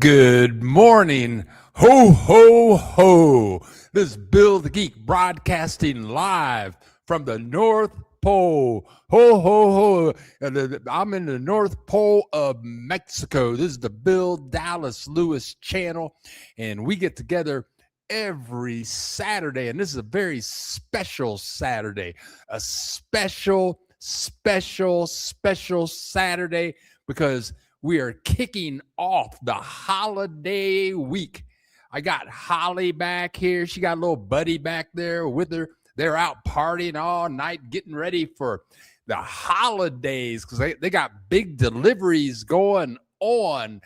Good morning. Ho, ho, ho. This is Bill the Geek broadcasting live from the North Pole. Ho, ho, ho. I'm in the North Pole of Mexico. This is the Bill Dallas Lewis channel, and we get together every Saturday, and this is a very special Saturday, a special Saturday, because we are kicking off the holiday week. I got Holly back here. She got a little buddy back there with her. They're out partying all night, getting ready for the holidays because they got big deliveries going on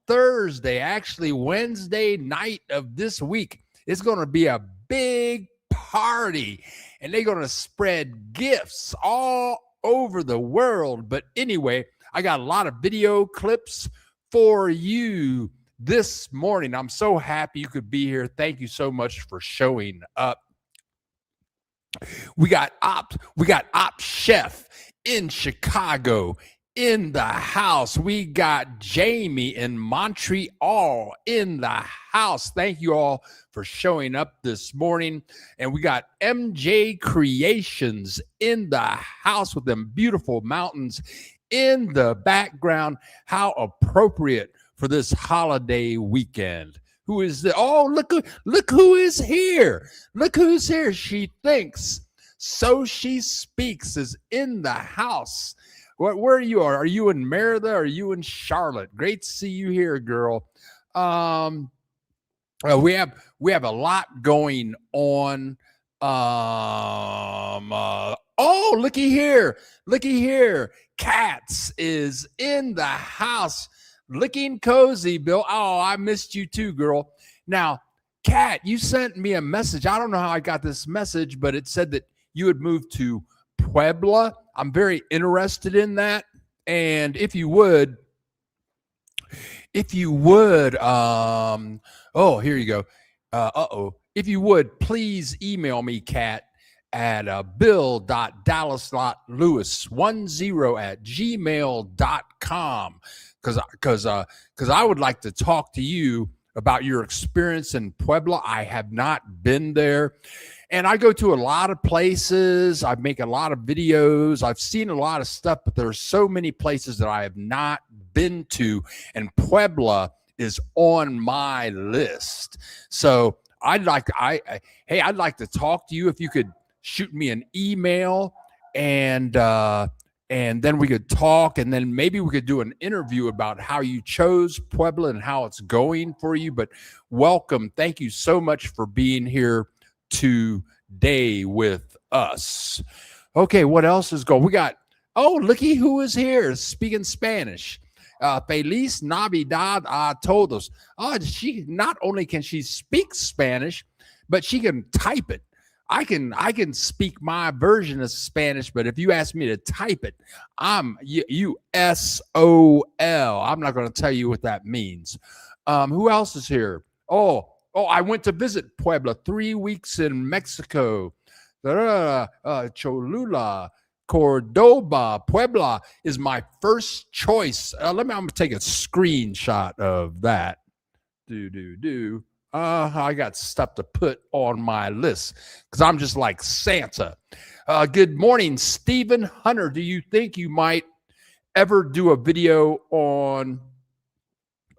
Thursday. Actually, Wednesday night of this week, it's going to be a big party, and they're going to spread gifts all over the world. But anyway, I got a lot of video clips for you this morning. I'm so happy you could be here. Thank you so much for showing up. We got Op Chef in Chicago in the house. We got Jamie in Montreal in the house. Thank you all for showing up this morning. And we got MJ Creations in the house with them beautiful mountains in the background. How appropriate for this holiday weekend. Who is the? Oh, look who is here. Look who's here. She thinks so she speaks is in the house. Where are you? Are you in Merida? Are you in Charlotte? Great to see you here, girl. We have a lot going on. Oh, looky here. Cats is in the house, looking cozy, Bill. Oh, I missed you too, girl. Now, Kat, you sent me a message. I don't know how I got this message, but it said that you had moved to Puebla. I'm very interested in that. And if you would, oh, here you go. If you would, please email me, Kat, at bill.dallas.lewis10@gmail.com, because I would like to talk to you about your experience in Puebla. I have not been there, and I go to a lot of places. I make a lot of videos. I've seen a lot of stuff, but there are so many places that I have not been to, and Puebla is on my list. So I'd like to talk to you. If you could shoot me an email, and then we could talk, and then maybe we could do an interview about how you chose Puebla and how it's going for you. But welcome. Thank you so much for being here today with us. Okay, what else is going? We got, looky who is here speaking Spanish. Feliz Navidad a todos. She not only can she speak Spanish, but she can type it. I can speak my version of Spanish, but if you ask me to type it, I'm USOL. I'm not going to tell you what that means. Who else is here? Oh, I went to visit Puebla, 3 weeks in Mexico. Cholula, Cordoba, Puebla is my first choice. I'm going to take a screenshot of that. I got stuff to put on my list because I'm just like Santa. Good morning, Stephen Hunter. Do you think you might ever do a video on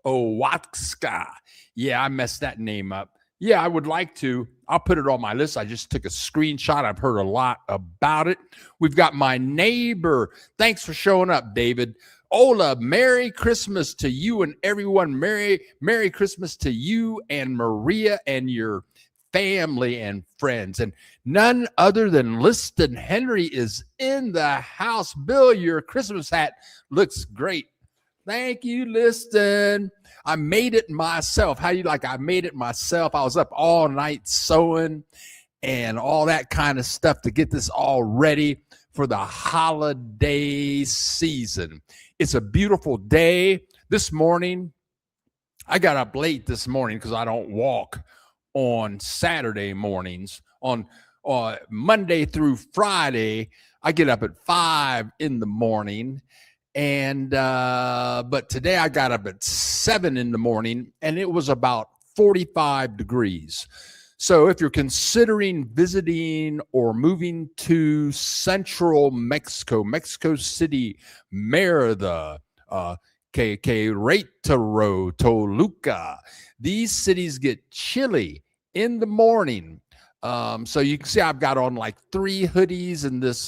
Oaxaca? Yeah, I messed that name up. Yeah, I would like to. I'll put it on my list. I just took a screenshot. I've heard a lot about it. We've got my neighbor. Thanks for showing up, David. Ola, Merry Christmas to you and everyone. Merry Christmas to you and Maria and your family and friends. And none other than Liston Henry is in the house. Bill, your Christmas hat looks great. Thank you, Liston. I made it myself. How do you like? I made it myself. I was up all night sewing and all that kind of stuff to get this all ready for the holiday season. It's a beautiful day. This morning, I got up late this morning because I don't walk on Saturday mornings. On Monday through Friday, I get up at 5 in the morning, And but today I got up at 7 in the morning, and it was about 45 degrees. So if you're considering visiting or moving to central Mexico, Mexico City, Mérida, Querétaro, Toluca, these cities get chilly in the morning. So you can see I've got on like 3 hoodies and this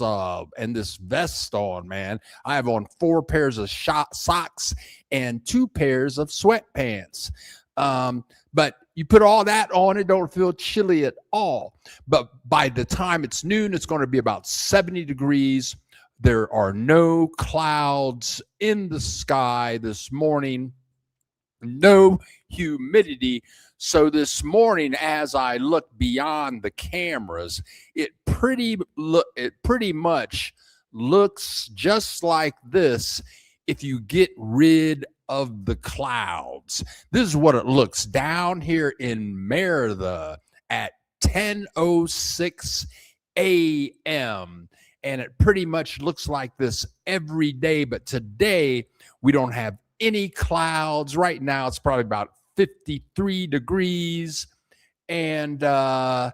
vest on, man. I have on 4 pairs of socks and 2 pairs of sweatpants. But you put all that on, it don't feel chilly at all. But by the time it's noon, it's going to be about 70 degrees. There are no clouds in the sky this morning, no humidity. So this morning, as I look beyond the cameras, it pretty much looks just like this if you get rid of the clouds. This is what it looks down here in Mérida at 10:06 a.m. And it pretty much looks like this every day. But today we don't have any clouds. Right now it's probably about 53 degrees. And yeah.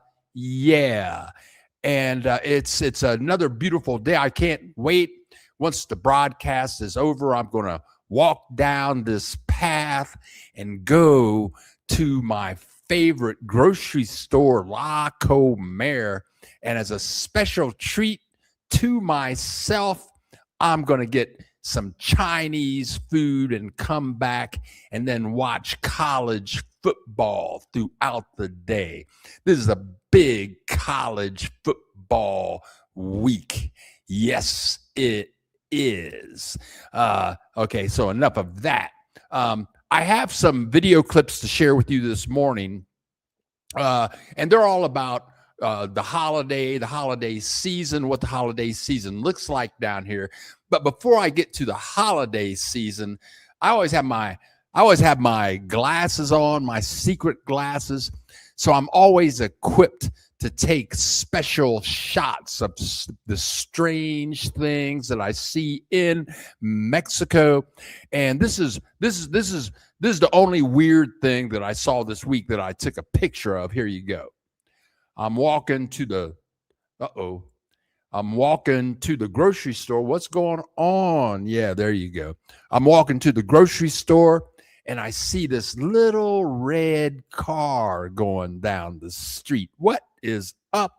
And it's another beautiful day. I can't wait. Once the broadcast is over, I'm going to walk down this path and go to my favorite grocery store, La Comer. And as a special treat to myself, I'm going to get some Chinese food and come back and then watch college football throughout the day. This is a big college football week. Yes, it is. Okay, so enough of that. I have some video clips to share with you this morning, and they're all about the holiday season, what the holiday season looks like down here. But before I get to the holiday season, I always have my glasses on, my secret glasses. So I'm always equipped to take special shots of the strange things that I see in Mexico. And this is the only weird thing that I saw this week that I took a picture of. Here you go. I'm walking to the grocery store. What's going on? Yeah, there you go. I'm walking to the grocery store, and I see this little red car going down the street. What is up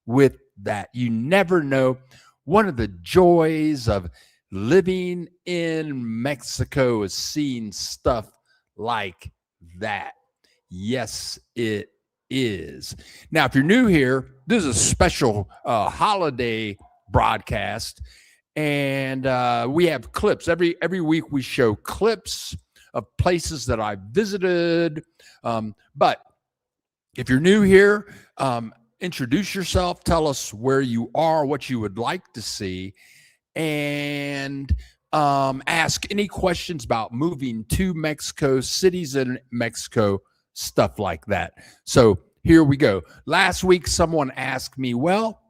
with that? You never know. One of the joys of living in Mexico is seeing stuff like that. Yes, it is. Now, if you're new here, this is a special holiday broadcast, and we have clips. Every week we show clips of places that I visited. But if you're new here, introduce yourself, tell us where you are, what you would like to see, and ask any questions about moving to Mexico, cities in Mexico, stuff like that. So here we go. Last week, someone asked me, well,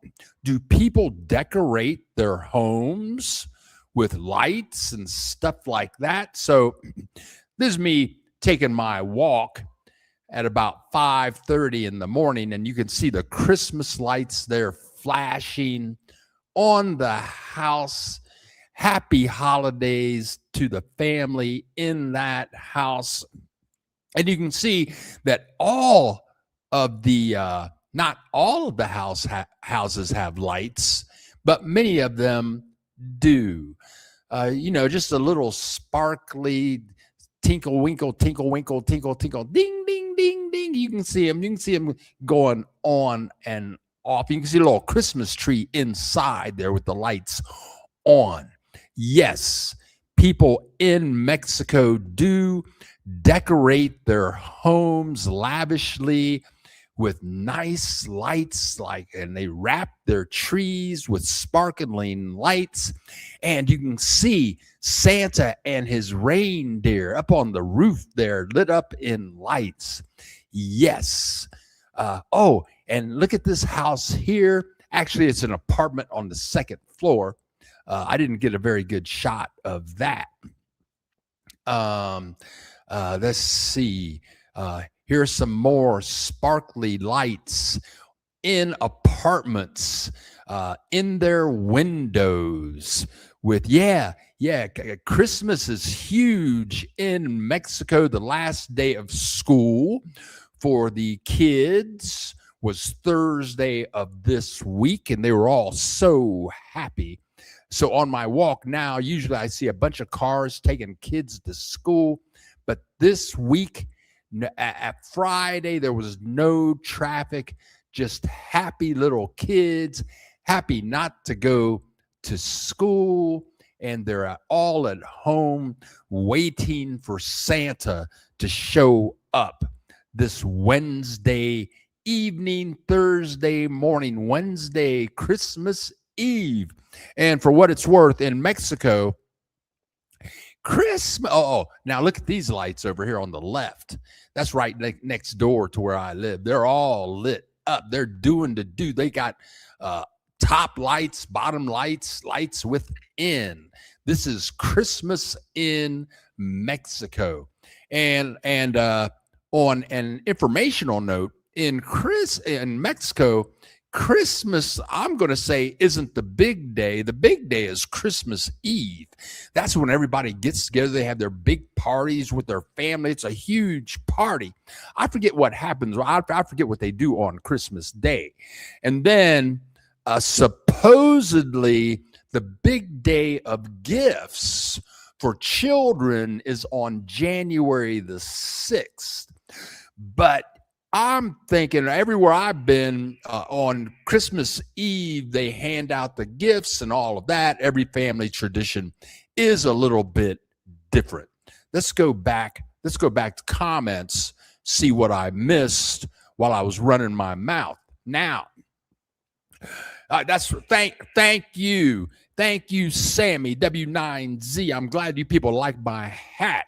do people decorate their homes with lights and stuff like that? So this is me taking my walk at about 5:30 in the morning, and you can see the Christmas lights there flashing on the house. Happy holidays to the family in that house. And you can see that all of the, not all of the houses have lights, but many of them do. Just a little sparkly tinkle, winkle, tinkle, winkle, tinkle, tinkle, ding, ding, ding, ding. You can see them going on and off. You can see a little Christmas tree inside there with the lights on. Yes, people in Mexico do decorate their homes lavishly with nice lights, and they wrap their trees with sparkling lights. And you can see Santa and his reindeer up on the roof there, lit up in lights. Yes. And look at this house here. Actually, it's an apartment on the second floor. I didn't get a very good shot of that. Let's see. Here's some more sparkly lights in apartments, in their windows with, Christmas is huge in Mexico. The last day of school for the kids was Thursday of this week, and they were all so happy. So on my walk now, usually I see a bunch of cars taking kids to school, but this week at Friday, there was no traffic, just happy little kids, happy not to go to school, and they're all at home waiting for Santa to show up this Wednesday evening, Thursday morning, Wednesday, Christmas Eve. And for what it's worth, in Mexico, Christmas. Now look at these lights over here on the left. That's right next door to where I live. They're all lit up. They're doing the do. They got top lights, bottom lights, lights within. This is Christmas in Mexico. And on an informational note, in Mexico, Christmas, I'm going to say, isn't the big day. The big day is Christmas Eve. That's when everybody gets together. They have their big parties with their family. It's a huge party. I forget what happens. I forget what they do on Christmas Day. And then supposedly the big day of gifts for children is on January the 6th. But I'm thinking everywhere I've been on Christmas Eve, they hand out the gifts and all of that. Every family tradition is a little bit different. Let's go back to comments, see what I missed while I was running my mouth. Now, thank you, Sammy W9Z. I'm glad you people like my hat.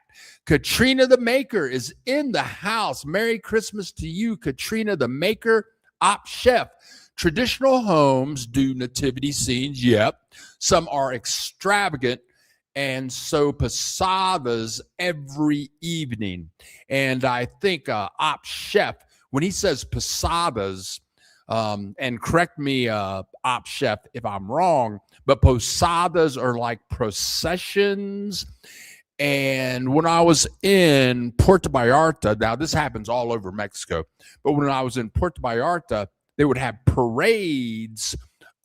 Katrina the Maker is in the house. Merry Christmas to you, Katrina the Maker, op chef. Traditional homes do nativity scenes. Yep. Some are extravagant, and so posadas every evening. And I think op chef, when he says posadas, and correct me, op chef, if I'm wrong, but posadas are like processions. And when I was in Puerto Vallarta, now this happens all over Mexico, but when I was in Puerto Vallarta, they would have parades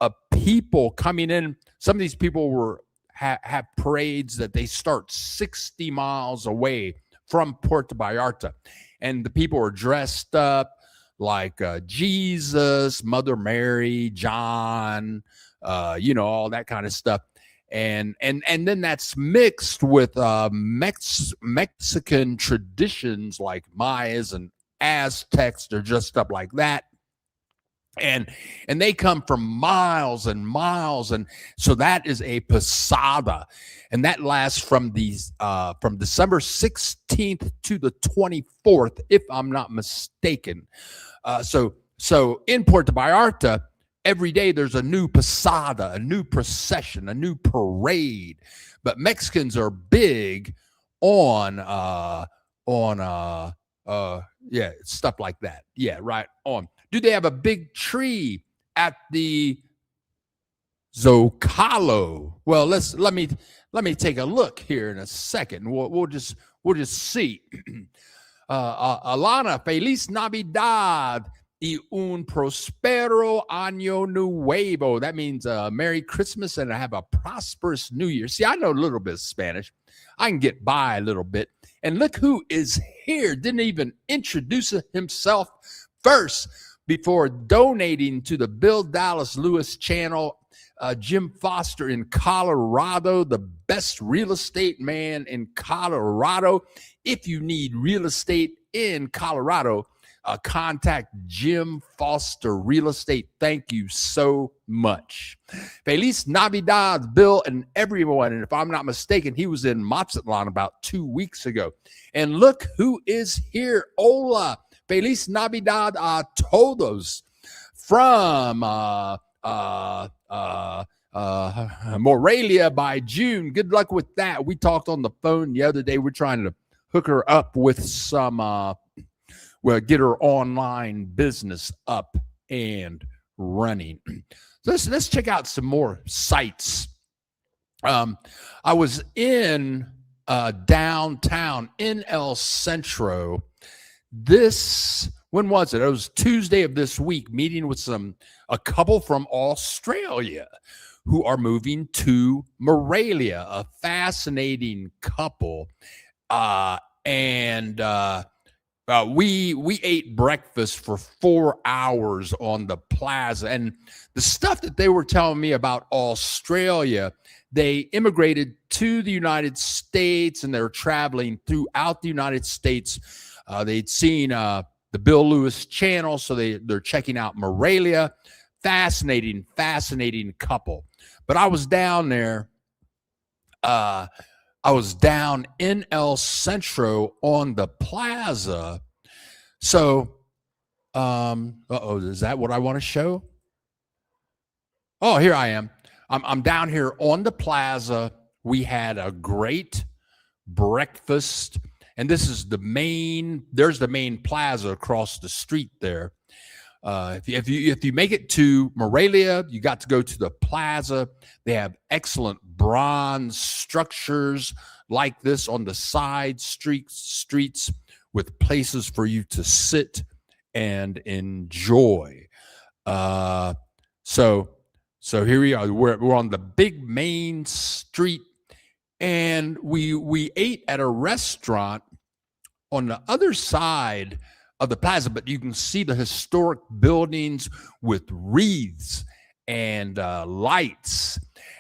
of people coming in. Some of these people have parades that they start 60 miles away from Puerto Vallarta. And the people are dressed up like Jesus, Mother Mary, John, all that kind of stuff. And then that's mixed with Mexican traditions like Mayas and Aztecs. They're dressed up like that. And they come from miles and miles. And so that is a posada. And that lasts from December 16th to the 24th, if I'm not mistaken. So in Puerto Vallarta, every day there's a new posada, a new procession, a new parade. But Mexicans are big on stuff like that. Yeah, right on. Do they have a big tree at the Zocalo? Well, let me take a look here in a second. We'll just see. Alana, Feliz Navidad y un prospero año nuevo. That means Merry Christmas and have a prosperous New Year. See, I know a little bit of Spanish. I can get by a little bit. And look who is here. Didn't even introduce himself first before donating to the Bill Dallas Lewis channel. Jim Foster in Colorado, the best real estate man in Colorado. If you need real estate in Colorado, contact Jim Foster Real Estate. Thank you so much. Feliz Navidad, Bill and everyone. And if I'm not mistaken, he was in Mazatlan about 2 weeks ago. And look who is here. Hola. Feliz Navidad a todos from Morelia by June. Good luck with that. We talked on the phone the other day. We're trying to hook her up with some, get her online business up and running. So let's check out some more sites. I was in downtown in El Centro. When was it? It was Tuesday of this week, meeting with a couple from Australia who are moving to Morelia, a fascinating couple. We ate breakfast for 4 hours on the plaza. And the stuff that they were telling me about Australia, they immigrated to the United States and they're traveling throughout the United States. They'd seen the Bill Lewis channel, so they're checking out Morelia. Fascinating couple. But I was down there. I was down in El Centro on the plaza. So, is that what I want to show? Oh, here I am. I'm down here on the plaza. We had a great breakfast, and this is there's the main plaza across the street there. If you make it to Morelia, you got to go to the plaza. They have excellent bronze structures like this on the side streets with places for you to sit and enjoy. So here we are. We're on the big main street, and we ate at a restaurant on the other side of the plaza, but you can see the historic buildings with wreaths and lights.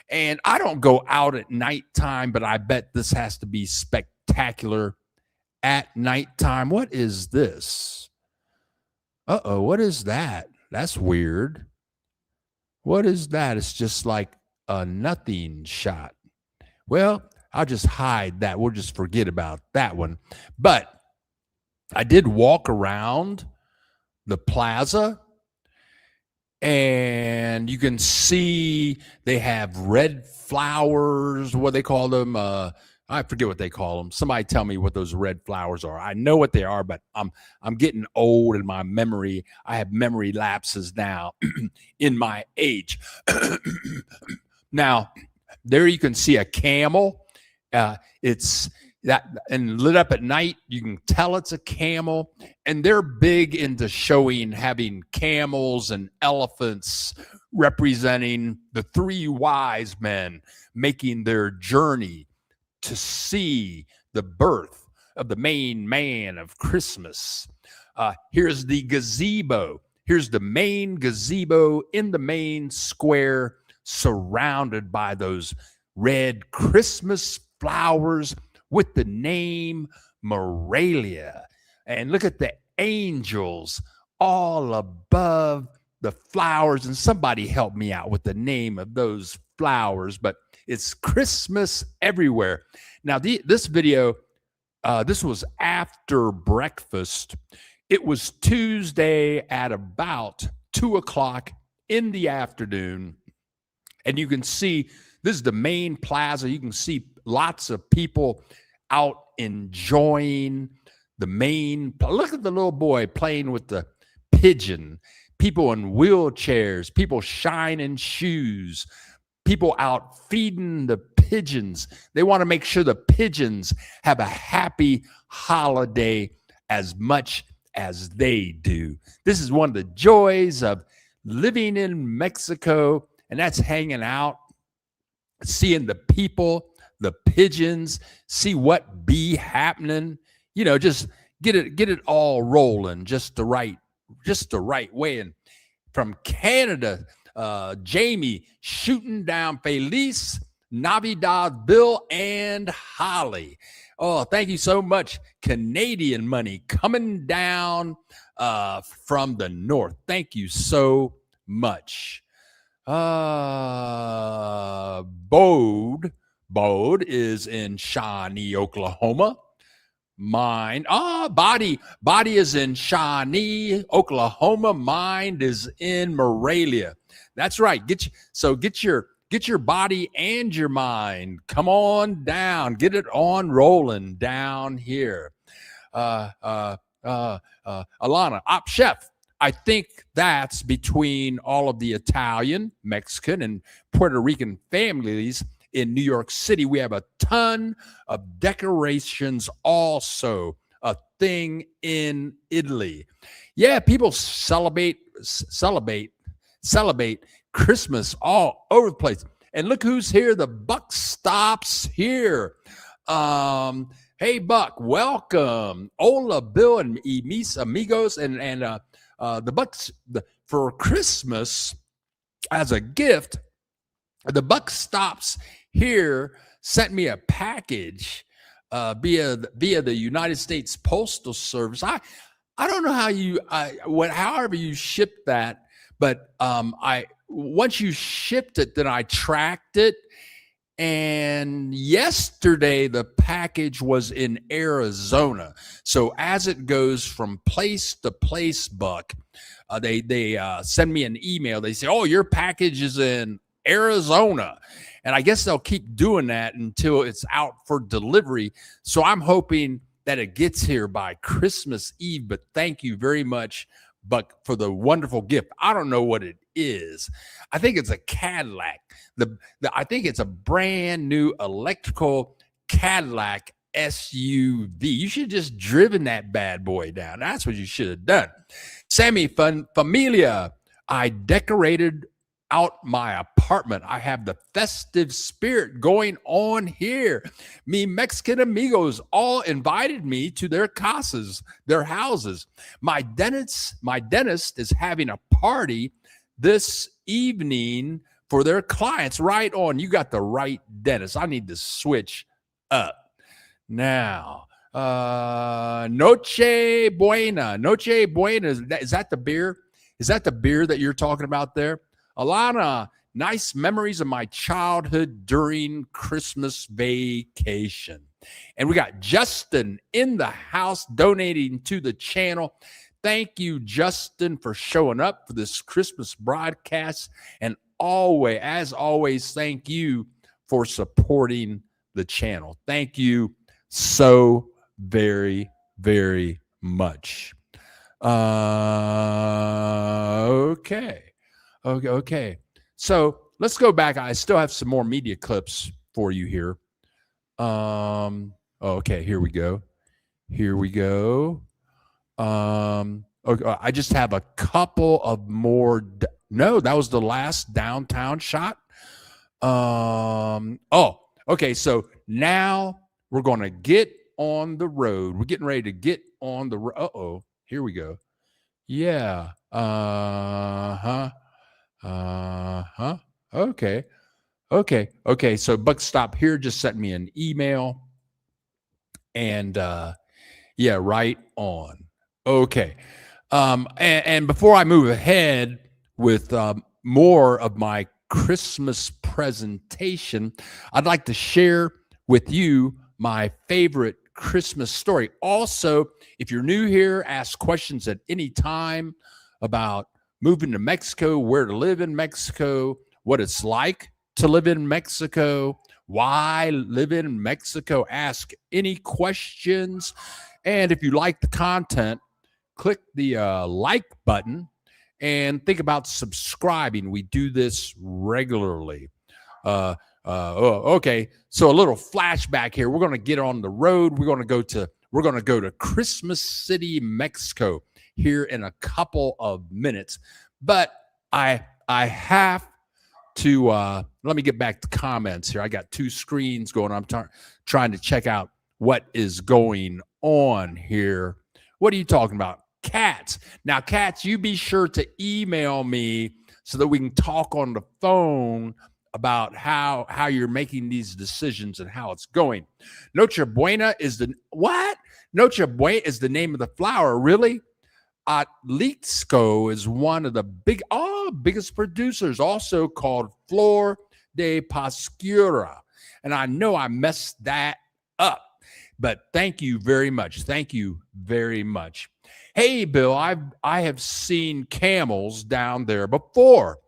And I don't go out at nighttime, but I bet this has to be spectacular at nighttime. What is this? What is that? That's weird. What is that? It's just like a nothing shot. Well, I'll just hide that. We'll just forget about that one. But I did walk around the plaza, and you can see they have red flowers. What they call them? I forget what they call them. Somebody tell me what those red flowers are. I know what they are, but I'm getting old in my memory. I have memory lapses now in my age. Now, there you can see a camel. It's that, and lit up at night, you can tell it's a camel. And they're big into having camels and elephants representing the three wise men making their journey to see the birth of the main man of Christmas. Here's the gazebo. Here's the main gazebo in the main square, surrounded by those red Christmas flowers with the name Morelia. And look at the angels all above the flowers. And somebody help me out with the name of those flowers, but it's Christmas everywhere. Now, this video, this was after breakfast. It was Tuesday at about 2:00 in the afternoon. And you can see, this is the main plaza. You can see lots of people out enjoying the main. Look at the little boy playing with the pigeon. People in wheelchairs, people shining shoes, people out feeding the pigeons. They want to make sure the pigeons have a happy holiday as much as they do. This is one of the joys of living in Mexico, and that's hanging out, seeing the people, the pigeons, see what be happening. You know, just get it all rolling just the right way. And from Canada, Jamie shooting down Feliz Navidad, Bill and Holly. Oh, thank you so much. Canadian money coming down from the north. Thank you so much. Bode is in Shawnee, Oklahoma. Body is in Shawnee, Oklahoma. Mind is in Morelia. That's right. Get Get your body and your mind. Come on down. Get it on rolling down here. Alana, Op Chef. I think that's between all of the Italian, Mexican, and Puerto Rican families in New York City. We have a ton of decorations also, a thing in Italy. Yeah, people celebrate Christmas all over the place. And look who's here. The buck stops here. Hey, Buck, welcome. Hola, Bill, and mis amigos. And the Bucks, for Christmas, as a gift, the Buck Stops here sent me a package via the United States Postal Service. I don't know how however you shipped that, but once you shipped it, then I tracked it. And yesterday, the package was in Arizona. So as it goes from place to place, Buck, they send me an email. They say, "Oh, your package is in Arizona." And I guess they'll keep doing that until it's out for delivery. So I'm hoping that it gets here by Christmas Eve. But thank you very much, Buck, for the wonderful gift. I don't know what it is. I think it's a Cadillac. I think it's a brand new electrical Cadillac SUV. You should have just driven that bad boy down. That's what you should have done. Sammy Familia, I decorated out my apartment. I have the festive spirit going on here. Me Mexican amigos all invited me to their casas, their houses. My dentist is having a party this evening for their clients. Right on. You got the right dentist. I need to switch up. Now, Noche Buena. Noche Buena. Is that the beer? Is that the beer that you're talking about there? Alana, nice memories of my childhood during Christmas vacation. And we got Justin in the house donating to the channel. Thank you, Justin, for showing up for this Christmas broadcast. And as always, thank you for supporting the channel. Thank you so very, very much. Okay. So let's go back. I still have some more media clips for you here. Okay, here we go. Okay, I just have a couple of more. No, that was the last downtown shot. Okay. So now we're going to get on the road. We're getting ready to get on the road. Here we go. Yeah. Okay. So Buck Stop here just sent me an email. And yeah, right on. Okay. And before I move ahead with more of my Christmas presentation, I'd like to share with you my favorite Christmas story. Also, if you're new here, ask questions at any time about moving to Mexico, where to live in Mexico, what it's like to live in Mexico, why live in Mexico. Ask any questions. And if you like the content, click the like button and think about subscribing. We do this regularly. Okay. So a little flashback here. We're going to get on the road. We're going to go to Christmas City, Mexico here in a couple of minutes. But I have to let me get back to comments here. I got two screens going. I'm trying to check out what is going on here. What are you talking about? Cats. Now, Cats, you be sure to email me so that we can talk on the phone about how you're making these decisions and how it's going. Noche Buena is the what? Noche Buena is the name of the flower, really? Atlixco is one of the biggest producers, also called Flor de Pascura. And I know I messed that up, but thank you very much. Thank you very much. Hey, Bill, I have seen camels down there before.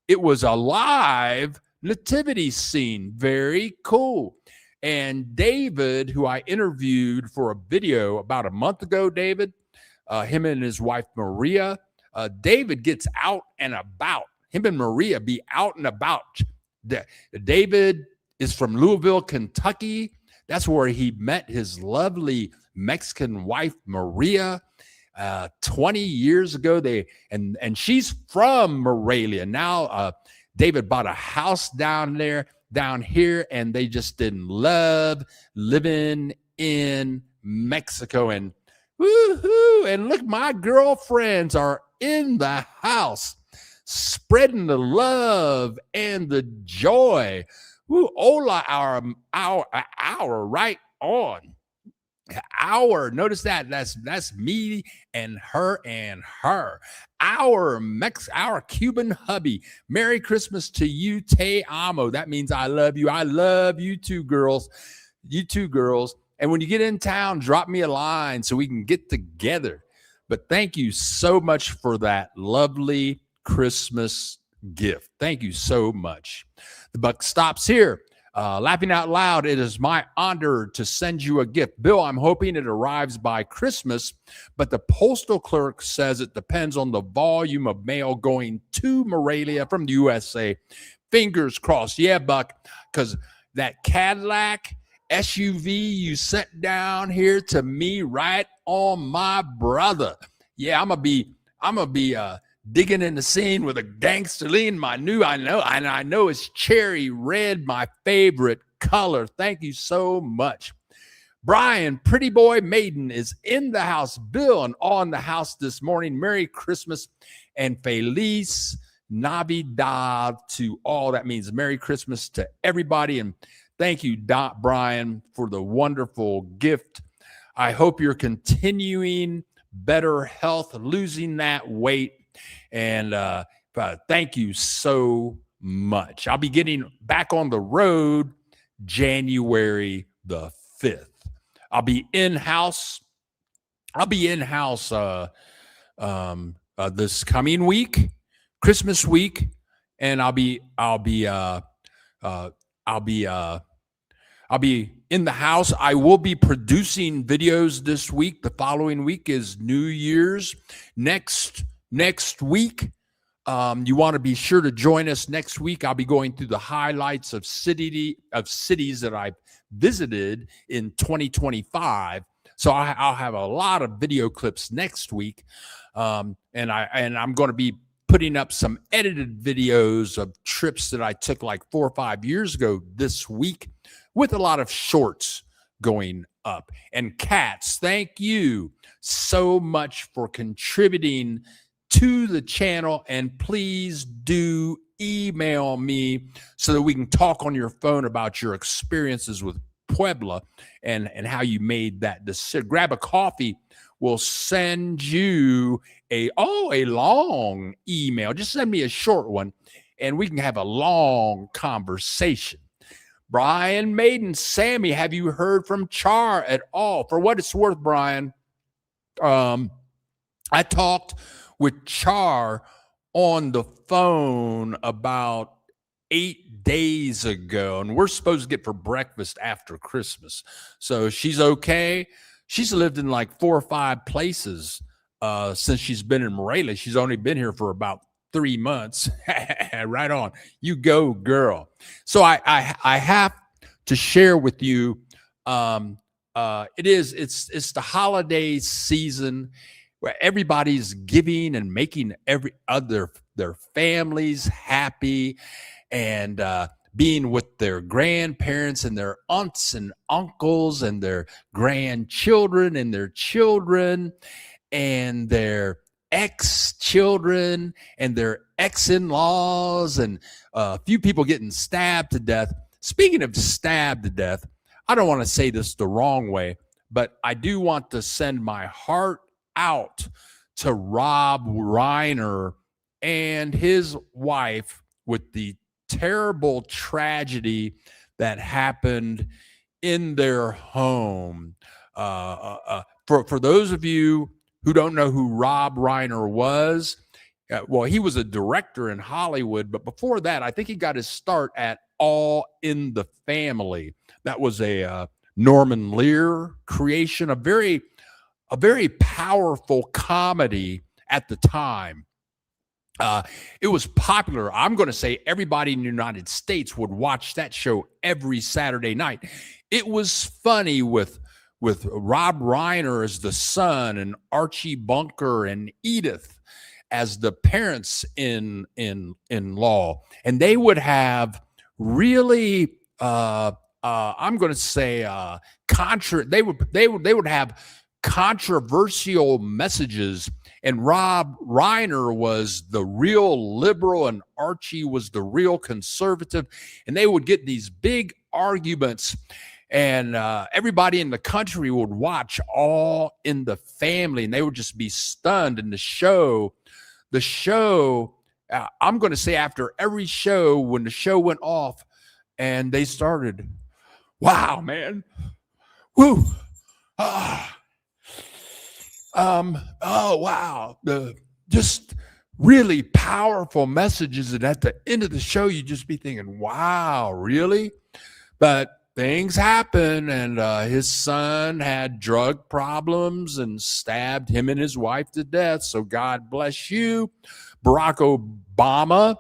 It was alive, nativity scene. Very cool. And David, who I interviewed for a video about a month ago, David, him and his wife Maria, David gets out and about. Him and Maria be out and about. David is from Louisville, Kentucky. That's where he met his lovely Mexican wife, Maria. 20 years ago, and she's from Morelia. Now, David bought a house down here, and they just didn't love living in Mexico. And woohoo! And look, my girlfriends are in the house, spreading the love and the joy. Ooh, hola, our right on. Our, notice that's me and her. Our Cuban hubby. Merry Christmas to you, te amo. That means I love you. I love you too, girls. You too, girls. And when you get in town, drop me a line so we can get together. But thank you so much for that lovely Christmas gift. Thank you so much. The buck stops here. Laughing out loud, it is my honor to send you a gift. Bill, I'm hoping it arrives by Christmas, but the postal clerk says it depends on the volume of mail going to Morelia from the USA. Fingers crossed. Yeah, Buck, because that Cadillac SUV you sent down here to me, right on, my brother. Yeah, I'm gonna be digging in the scene with a gangster lean. I know it's cherry red, my favorite color. Thank you so much. Brian, Pretty Boy Maiden, is in the house. Bill, and on the house this morning. Merry Christmas and Feliz Navidad to all. That means Merry Christmas to everybody. And thank you, Brian, for the wonderful gift. I hope you're continuing better health, losing that weight. And thank you so much. I'll be getting back on the road January the 5th. I'll be in-house this coming week, Christmas week, and I'll be in the house. I will be producing videos this week. The following week is New Year's. Next week, you want to be sure to join us next week. I'll be going through the highlights of cities that I've visited in 2025. So I'll have a lot of video clips next week, and I'm going to be putting up some edited videos of trips that I took like 4 or 5 years ago this week, with a lot of shorts going up. And Cats, thank you so much for contributing to the channel, and please do email me so that we can talk on your phone about your experiences with Puebla and how you made that decision. Grab a coffee. We'll send you a long email. Just send me a short one, and we can have a long conversation. Brian Maiden, Sammy, have you heard from Char at all? For what it's worth, Brian, I talked with Char on the phone about 8 days ago, and we're supposed to get for breakfast after Christmas. So she's okay. She's lived in like 4 or 5 places since she's been in Morelia. She's only been here for about 3 months. Right on. You go, girl. So I have to share with you. It's the holiday season where everybody's giving and making their families happy, and being with their grandparents and their aunts and uncles and their grandchildren and their children and their ex-children and their ex-in-laws, and a few people getting stabbed to death. Speaking of stabbed to death, I don't want to say this the wrong way, but I do want to send my heart out to Rob Reiner and his wife with the terrible tragedy that happened in their home. For those of you who don't know who Rob Reiner was, well, he was a director in Hollywood, but before that, I think he got his start at All in the Family. That was a Norman Lear creation, a very powerful comedy at the time. It was popular. I'm going to say everybody in the United States would watch that show every Saturday night. It was funny with Rob Reiner as the son and Archie Bunker and Edith as the parents in law, and they would have really I'm going to say they would have controversial messages, and Rob Reiner was the real liberal and Archie was the real conservative, and they would get these big arguments, and everybody in the country would watch All in the Family, and they would just be stunned. And the show, I'm going to say after every show, when the show went off and they started, wow, man, woo, oh wow, the just really powerful messages, and at the end of the show you just be thinking, wow, really? But things happen, and his son had drug problems and stabbed him and his wife to death, so God bless you. Barack Obama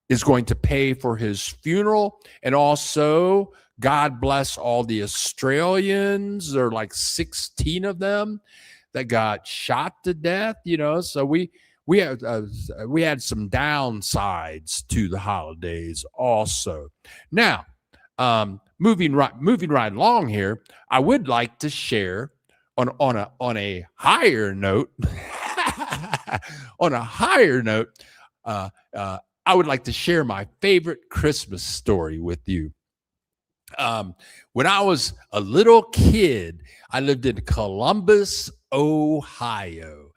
is going to pay for his funeral, and also God bless all the Australians. There are like 16 of them that got shot to death, so we had some downsides to the holidays also. Now, moving right along here, I would like to share on a higher note. On a higher note, I would like to share my favorite Christmas story with you. When I was a little kid, I lived in Columbus, Ohio,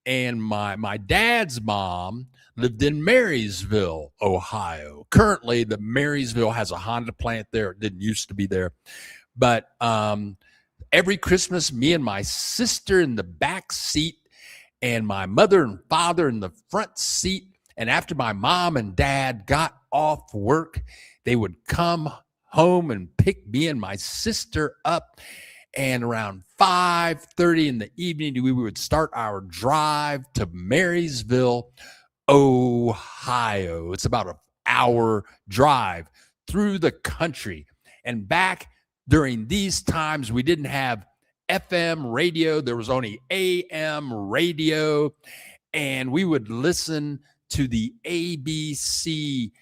and my dad's mom lived in Marysville, Ohio. Currently, the Marysville has a Honda plant there. It didn't used to be there, but every Christmas, me and my sister in the back seat, and my mother and father in the front seat. And after my mom and dad got off work, they would come home and pick me and my sister up. And around 5:30 in the evening, we would start our drive to Marysville, Ohio. It's about an hour drive through the country. And back during these times, we didn't have FM radio. There was only AM radio. And we would listen to the ABC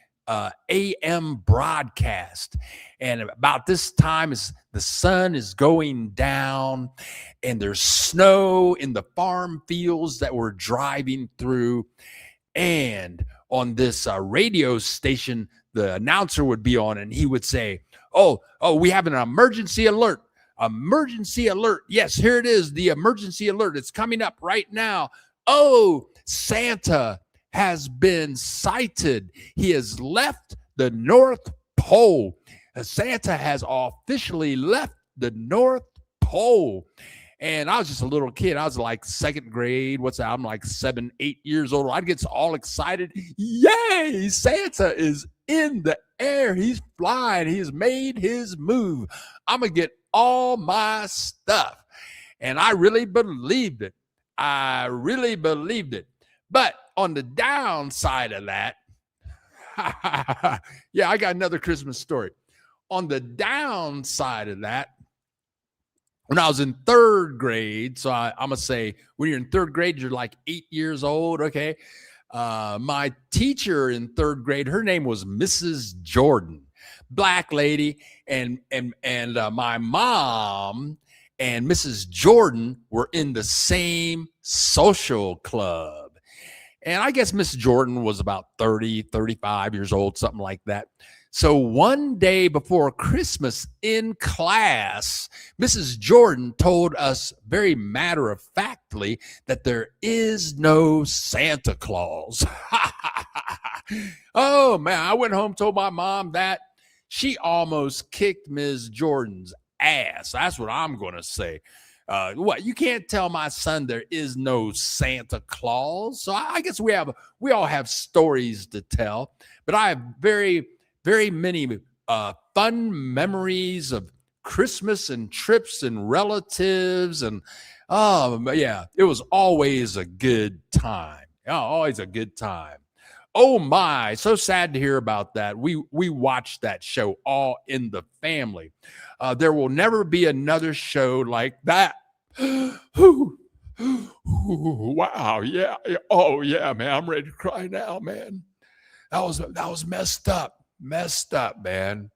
AM broadcast. And about this time, is the sun is going down and there's snow in the farm fields that we're driving through. And on this radio station, the announcer would be on and he would say, oh, we have an emergency alert. Emergency alert. Yes, here it is. The emergency alert. It's coming up right now. Oh, Santa has been sighted. He has left the North Pole. Santa has officially left the North Pole. And I was just a little kid. I was like second grade. I'm like 7, 8 years old. I'd get all excited. Yay! Santa is in the air. He's flying. He's made his move. I'm going to get all my stuff. And I really believed it. But on the downside of that, yeah, I got another Christmas story. On the downside of that, when I was in third grade, so I'm going to say when you're in third grade, you're like 8 years old, okay? My teacher in third grade, her name was Mrs. Jordan, black lady, and my mom and Mrs. Jordan were in the same social club. And I guess Mrs. Jordan was about 30, 35 years old, something like that. So one day before Christmas in class, Mrs. Jordan told us very matter-of-factly that there is no Santa Claus. Oh, man, I went home, told my mom that. She almost kicked Ms. Jordan's ass. That's what I'm going to say. What, you can't tell my son there is no Santa Claus. So I guess we all have stories to tell, but I have very, very many fun memories of Christmas and trips and relatives. And yeah, it was always a good time. Always a good time. Oh my, so sad to hear about that. We watched that show all in the family. There will never be another show like that. Wow, yeah. Oh yeah, man. I'm ready to cry now, man. That was messed up. Messed up, man.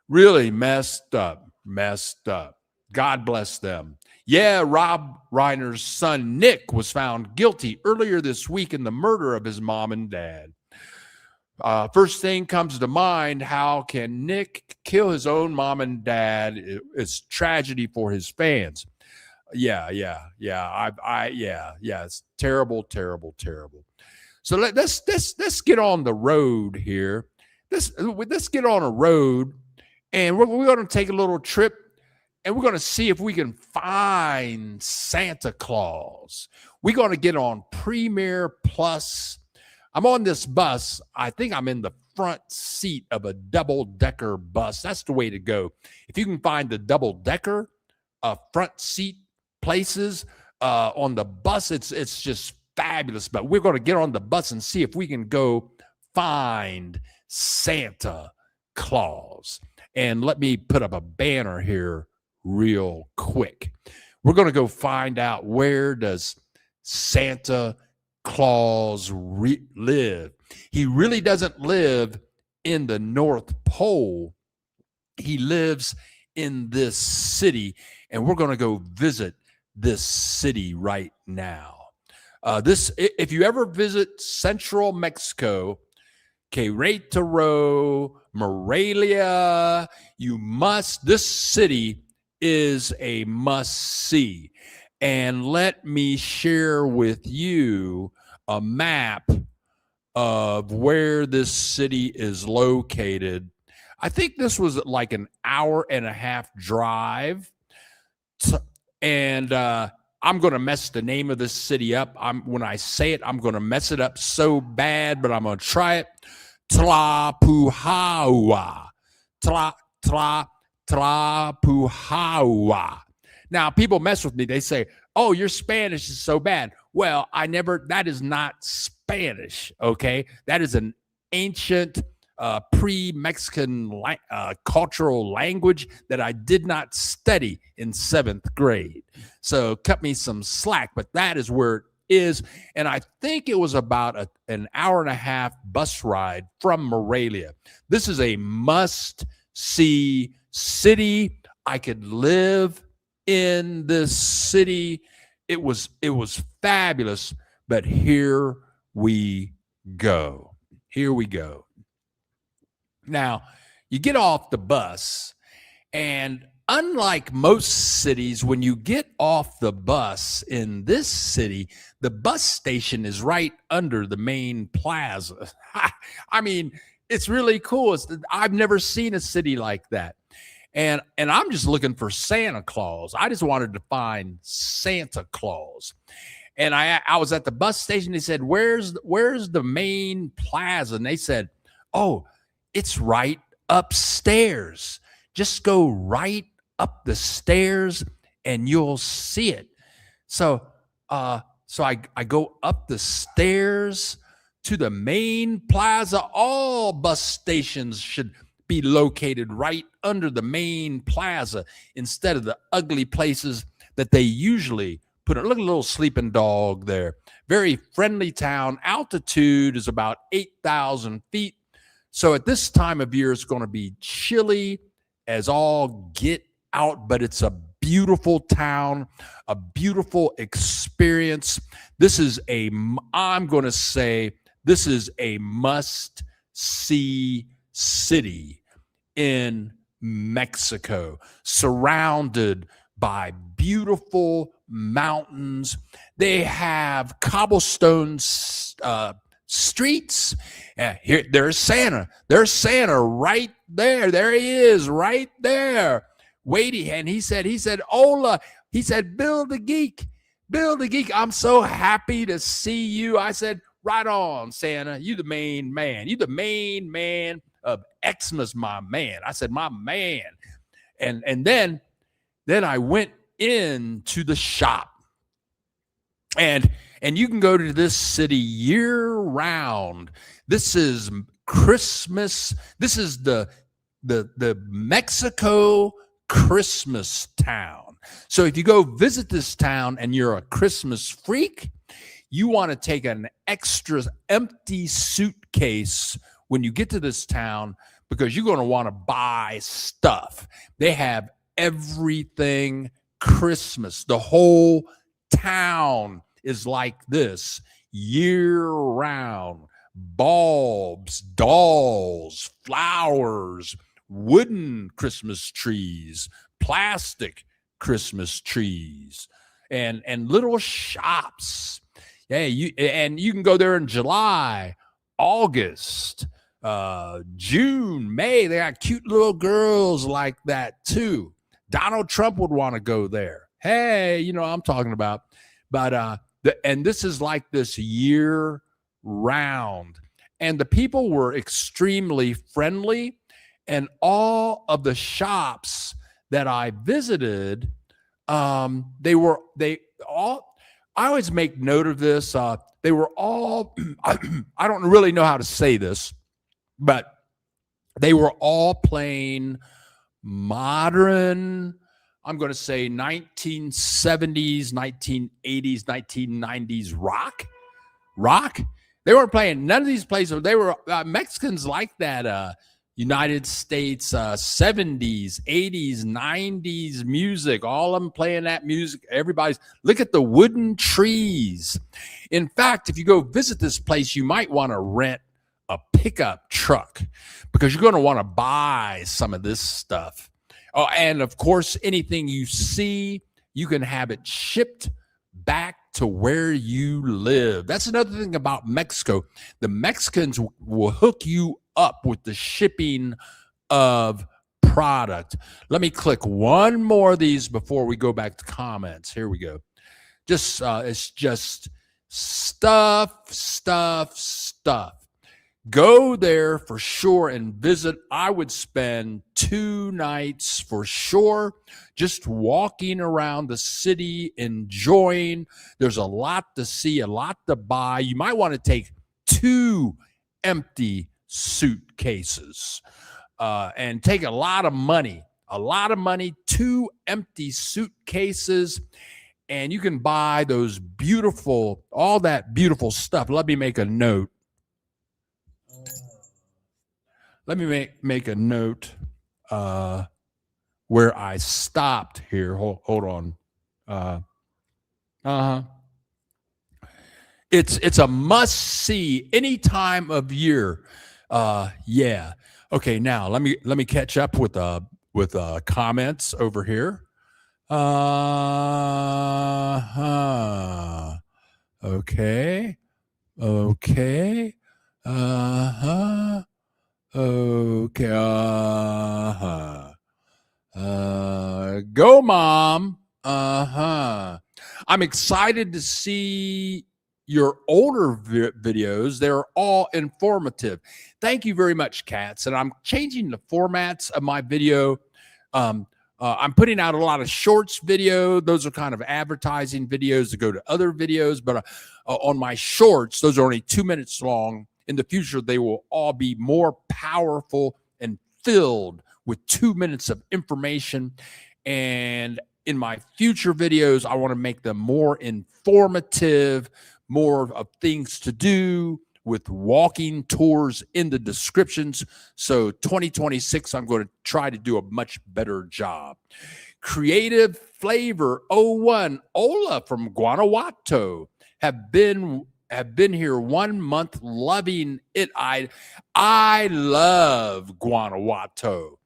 Really messed up. Messed up. God bless them. Yeah, Rob Reiner's son, Nick, was found guilty earlier this week in the murder of his mom and dad. First thing comes to mind, how can Nick kill his own mom and dad? It's tragedy for his fans. Yeah. It's terrible, terrible, terrible. So let's get on the road here. Let's get on a road, and we're going to take a little trip, and we're going to see if we can find Santa Claus. We're going to get on Premier Plus. I'm on this bus. I think I'm in the front seat of a double-decker bus. That's the way to go. If you can find the double-decker front seat places on the bus, it's just fabulous. But we're going to get on the bus and see if we can go find Santa Claus. And let me put up a banner here real quick. We're going to go find out, where does Santa Claus live? He really doesn't live in the North Pole. He lives in this city, and we're going to go visit this city right now. If you ever visit Central Mexico, Querétaro, Morelia, this city is a must-see. And let me share with you a map of where this city is located. I think this was like an hour and a half drive. And I'm going to mess the name of this city up. When I say it, I'm going to mess it up so bad, but I'm going to try it. Tlapujawa. Tlapujawa. Now, people mess with me. They say, oh, your Spanish is so bad. Well, that is not Spanish, okay? That is an ancient pre-Mexican cultural language that I did not study in 7th grade. So cut me some slack, but that is where it is. And I think it was about an hour and a half bus ride from Morelia. This is a must-see city. I could live in this city. It was fabulous, but here we go. Here we go. Now, you get off the bus, and unlike most cities, when you get off the bus in this city, the bus station is right under the main plaza. I mean, it's really cool. I've never seen a city like that. And I'm just looking for Santa Claus. I just wanted to find Santa Claus. And I was at the bus station. They said, where's the main plaza? And they said, oh, it's right upstairs. Just go right up the stairs and you'll see it. So I go up the stairs to the main plaza. All bus stations should be located right under the main plaza instead of the ugly places that they usually put. Look at a little sleeping dog there. Very friendly town. Altitude is about 8,000 feet. So at this time of year, it's going to be chilly as all get out, but it's a beautiful town, a beautiful experience. I'm going to say this is a must-see city in Mexico, surrounded by beautiful mountains. They have cobblestone streets. Here, there's Santa. There's Santa right there. There he is, right there, waiting. And he said, "Hola, he said, Bill the Geek, Bill the Geek, I'm so happy to see you. I said, right on, Santa. You the main man. You the main man of Xmas, my man. I said, my man. And then I went into the shop. And you can go to this city year round. This is Christmas. This is the Mexico Christmas town. So if you go visit this town and you're a Christmas freak, you want to take an extra empty suitcase when you get to this town because you're going to want to buy stuff. They have everything Christmas. The whole town is like this year round. Bulbs, dolls, flowers, wooden Christmas trees, plastic Christmas trees, and little shops. Yeah, you can go there in July, August, June, May. They got cute little girls like that too. Donald Trump would want to go there. Hey, you know what I'm talking about. But and this is like this year round. And the people were extremely friendly. And all of the shops that I visited, they all, I always make note of this. They were all, I don't really know how to say this, but they were all playing modern, I'm going to say 1970s, 1980s, 1990s rock. They weren't playing none of these places. They were Mexicans like that United States 70s, 80s, 90s music. All of them playing that music. Everybody's, look at the wooden trees. In fact, if you go visit this place, you might want to rent a pickup truck because you're going to want to buy some of this stuff. Oh, and of course, anything you see, you can have it shipped back to where you live. That's another thing about Mexico. The Mexicans will hook you up with the shipping of product. Let me click one more of these before we go back to comments. Here we go. Just it's just stuff. Go there for sure and visit. I would spend 2 nights for sure just walking around the city, enjoying. There's a lot to see, a lot to buy. You might want to take 2 empty suitcases and take a lot of money, 2 empty suitcases, and you can buy those beautiful, all that beautiful stuff. Let me make a note. Let me make a note where I stopped here. Hold on. It's a must see any time of year. Yeah. Okay. Now let me catch up with comments over here. Okay. Okay. Okay. Go, Mom. I'm excited to see your older videos. They're all informative. Thank you very much, Cats. And I'm changing the formats of my video. I'm putting out a lot of shorts video. Those are kind of advertising videos to go to other videos. But on my shorts, those are only 2 minutes long. In the future, they will all be more powerful and filled with 2 minutes of information. And in my future videos, I want to make them more informative, more of things to do with walking tours in the descriptions. So 2026, I'm going to try to do a much better job. Creative Flavor 01, Ola from Guanajuato have been here 1 month, loving it. I love Guanajuato.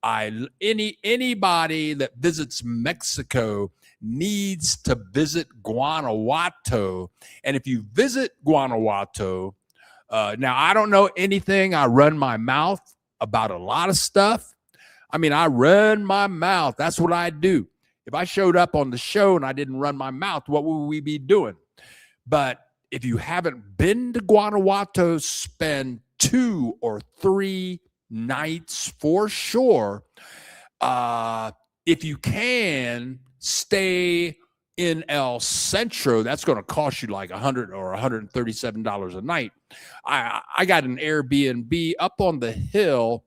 Anybody that visits Mexico needs to visit Guanajuato. And if you visit Guanajuato, now I don't know anything. I run my mouth about a lot of stuff. I mean, I run my mouth. That's what I do. If I showed up on the show and I didn't run my mouth, what would we be doing? But if you haven't been to Guanajuato, spend 2 or 3 nights for sure. If you can stay in El Centro, that's going to cost you like $100 or $137 a night. I got an Airbnb up on the hill,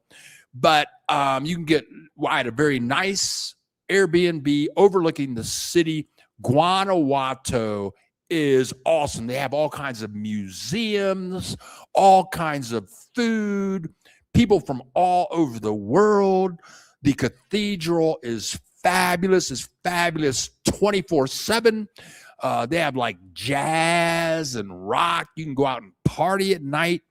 but you can get, I had a very nice Airbnb overlooking the city. Guanajuato is awesome. They have all kinds of museums, all kinds of food, people from all over the world. The cathedral is fabulous. It's fabulous 24/7. They have like jazz and rock. You can go out and party at night.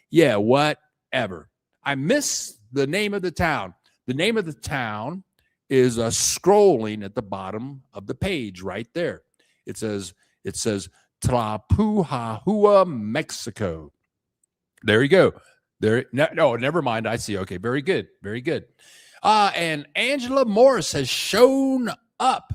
Yeah, whatever. I miss the name of the town. The name of the town is scrolling at the bottom of the page right there. It says Tlapuhahua, Mexico. There you go. There. No, never mind. I see. Okay, very good. Very good. And Angela Morris has shown up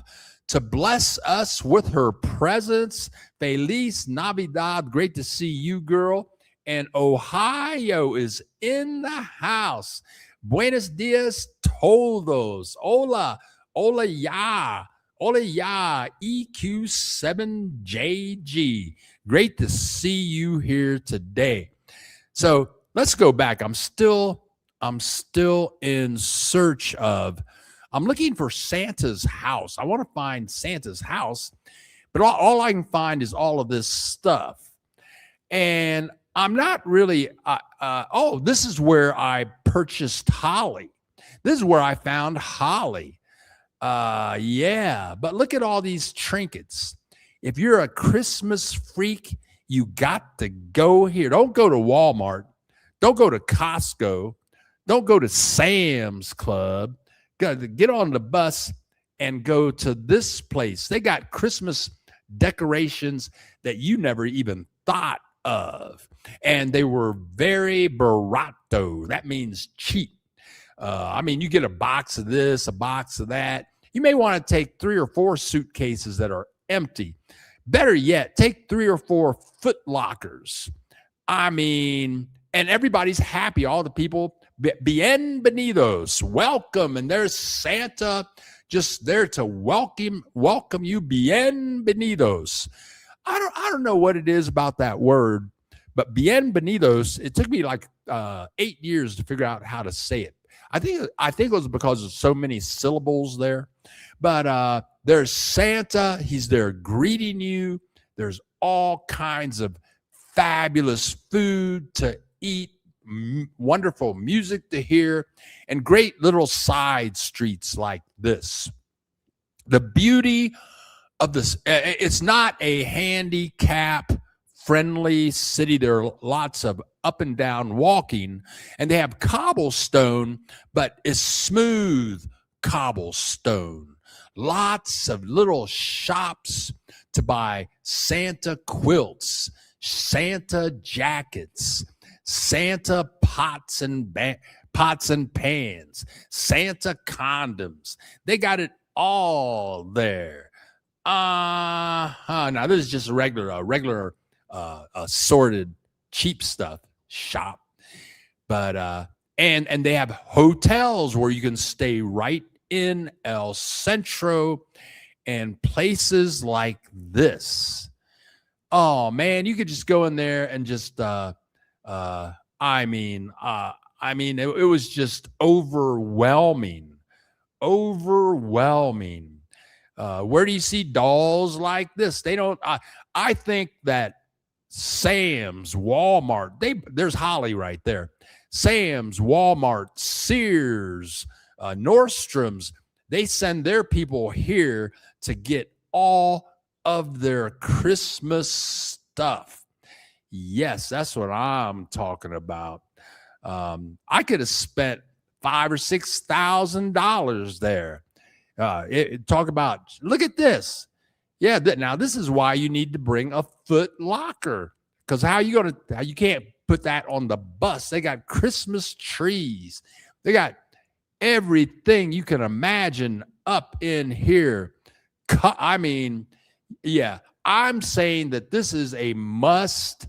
to bless us with her presence. Feliz Navidad. Great to see you, girl. And Ohio is in the house. Buenos dias todos. Hola. Hola ya. Hola ya. EQ7JG. Great to see you here today. So let's go back. I'm still in search of, I'm looking for Santa's house. I want to find Santa's house, but all I can find is all of this stuff. And I'm not really, this is where I purchased holly. This is where I found holly. Yeah, but look at all these trinkets. If you're a Christmas freak, you got to go here. Don't go to Walmart. Don't go to Costco. Don't go to Sam's Club. Get on the bus and go to this place. They got Christmas decorations that you never even thought of. And they were very barato. That means cheap. I mean, you get a box of this, a box of that. You may want to take 3 or 4 suitcases that are empty. Better yet, take 3 or 4 foot lockers. I mean, and everybody's happy. All the people, bienvenidos, welcome. And there's Santa just there to welcome you, bienvenidos. I don't know what it is about that word, but bienvenidos, it took me like 8 years to figure out how to say it. I think it was because of so many syllables there. But there's Santa. He's there greeting you. There's all kinds of fabulous food to eat, wonderful music to hear, and great little side streets like this. The beauty of this, it's not a handicap-friendly city. There are lots of up and down walking, and they have cobblestone, but it's smooth cobblestone. Lots of little shops to buy Santa quilts, Santa jackets, Santa pots and pans, Santa condoms. They got it all there. Now this is just a regular assorted cheap stuff shop, but and they have hotels where you can stay right in El Centro and places like this. Oh man, you could just go in there and just it was just overwhelming. Where do you see dolls like this? They don't. I think that Sam's, Walmart, there's holly right there. Sam's, Walmart, Sears, Nordstrom's, they send their people here to get all of their Christmas stuff. Yes, that's what I'm talking about. I could have spent $5,000 or $6,000 there. Talk about, look at this. Yeah, now this is why you need to bring a foot locker, because you can't put that on the bus. They got Christmas trees. They got everything you can imagine up in here. I mean, yeah, I'm saying that this is a must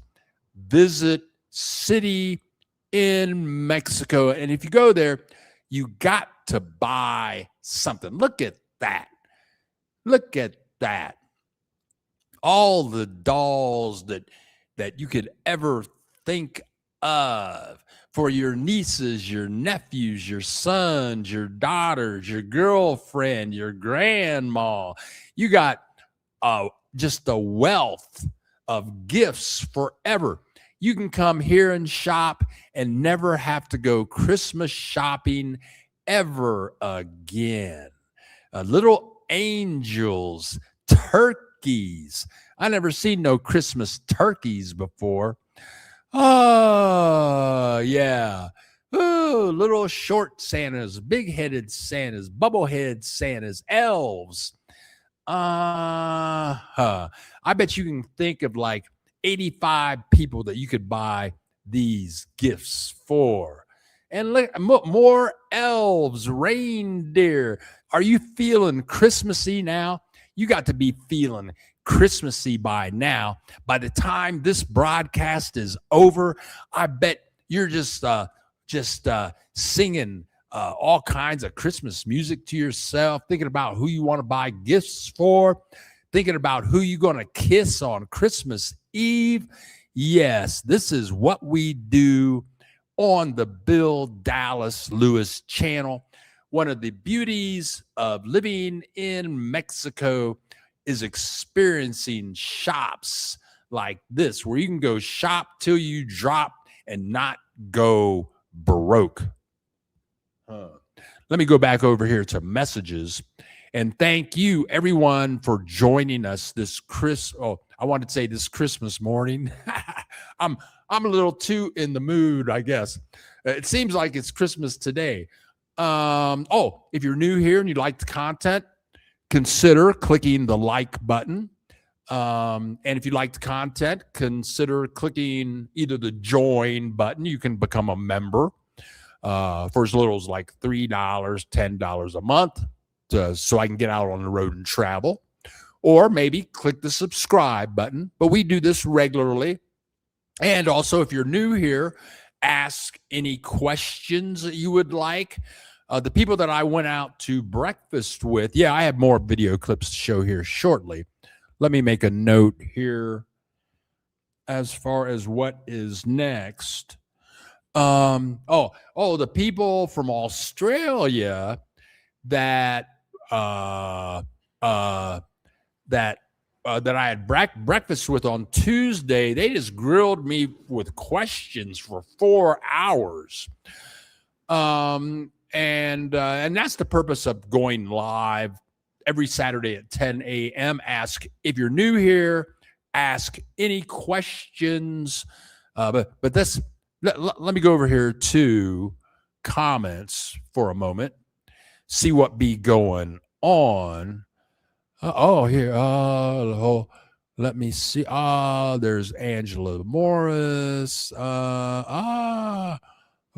visit city in Mexico. And if you go there, you got to buy something. Look at that. Look at that. All the dolls that you could ever think of for your nieces, your nephews, your sons, your daughters, your girlfriend, your grandma. You got just a wealth of gifts forever. You can come here and shop and never have to go Christmas shopping ever again. Little angels, turkeys. I never seen no Christmas turkeys before. Oh, yeah. Oh, little short Santas, big-headed Santas, bubble-head Santas, elves. I bet you can think of like 85 people that you could buy these gifts for. And look, more elves, reindeer. Are you feeling Christmassy now? You got to be feeling Christmassy by now. By the time this broadcast is over, I bet you're just singing all kinds of Christmas music to yourself, thinking about who you want to buy gifts for, thinking about who you're going to kiss on Christmas Eve. Yes, this is what we do on the Bill Dallas Lewis channel. One of the beauties of living in Mexico is experiencing shops like this, where you can go shop till you drop and not go broke. Let me go back over here to messages and thank you everyone for joining us this I wanted to say this Christmas morning. I'm a little too in the mood, I guess. It seems like it's Christmas today. If you're new here and you like the content, consider clicking the like button. And if you like the content, consider clicking either the join button. You can become a member for as little as like $3, $10 a month, so I can get out on the road and travel. Or maybe click the subscribe button. But we do this regularly. And also, if you're new here, ask any questions that you would like. The people that I went out to breakfast with, I have more video clips to show here shortly. Let me make a note here as far as what is next. The people from Australia that I had breakfast with on Tuesday, they just grilled me with questions for 4 hours. And that's the purpose of going live every Saturday at 10 a.m. If you're new here, ask any questions. But that's, let me go over here to comments for a moment, see what be going on. Let me see. There's Angela Morris.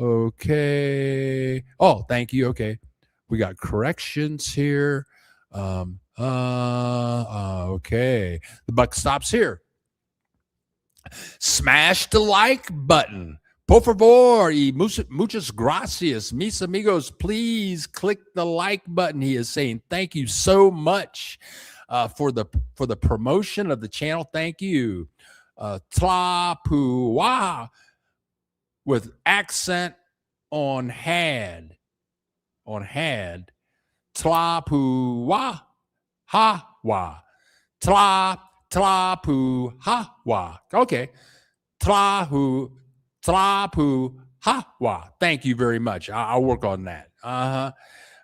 Okay. Oh, thank you. Okay. We got corrections here. Okay. The buck stops here. Smash the like button. Por favor, y muchas gracias. Mis amigos, please click the like button. He is saying thank you so much for the promotion of the channel. Thank you. Tlapua with accent on had. Tlapua ha-wa. Tlapu ha-wa. Okay. Tlapu ha-wa. Thank you very much. I'll work on that.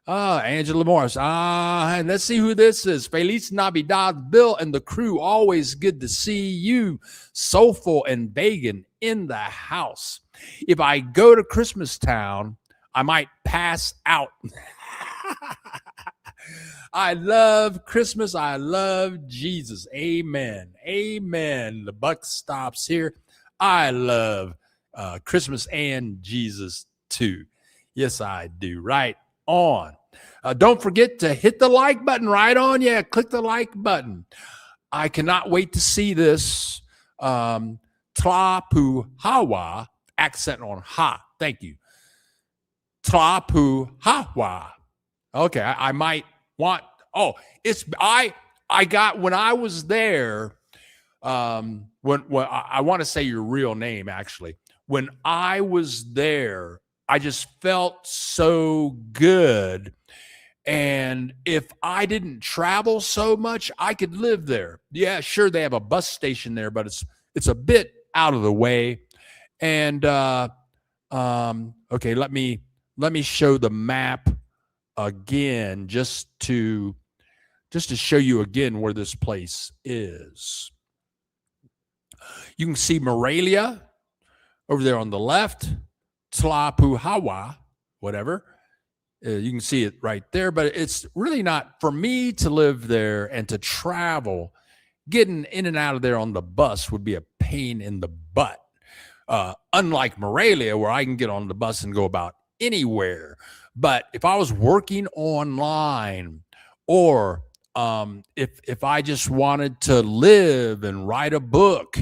Angela Morris. And let's see who this is. Feliz Navidad, Bill and the crew. Always good to see you. Soulful and vegan in the house. If I go to Christmas Town, I might pass out. I love Christmas. I love Jesus. Amen. Amen. The buck stops here. I love Christmas and Jesus too. Yes, I do. Right on. Don't forget to hit the like button right on. Yeah, click the like button. I cannot wait to see this. Tlapuhawa, accent on ha. Thank you. Tlapuhawa. Okay, I might want. Oh, I got when I was there. When I want to say your real name actually. When I was there, I just felt so good. And if I didn't travel so much, I could live there. Yeah, sure, they have a bus station there, but it's a bit out of the way. And okay, let me show the map again, just to show you again where this place is. You can see Morelia over there on the left, Tlapuhawa, whatever. You can see it right there, but it's really not for me to live there and to travel. Getting in and out of there on the bus would be a pain in the butt. Unlike Morelia, where I can get on the bus and go about anywhere. But if I was working online, or if I just wanted to live and write a book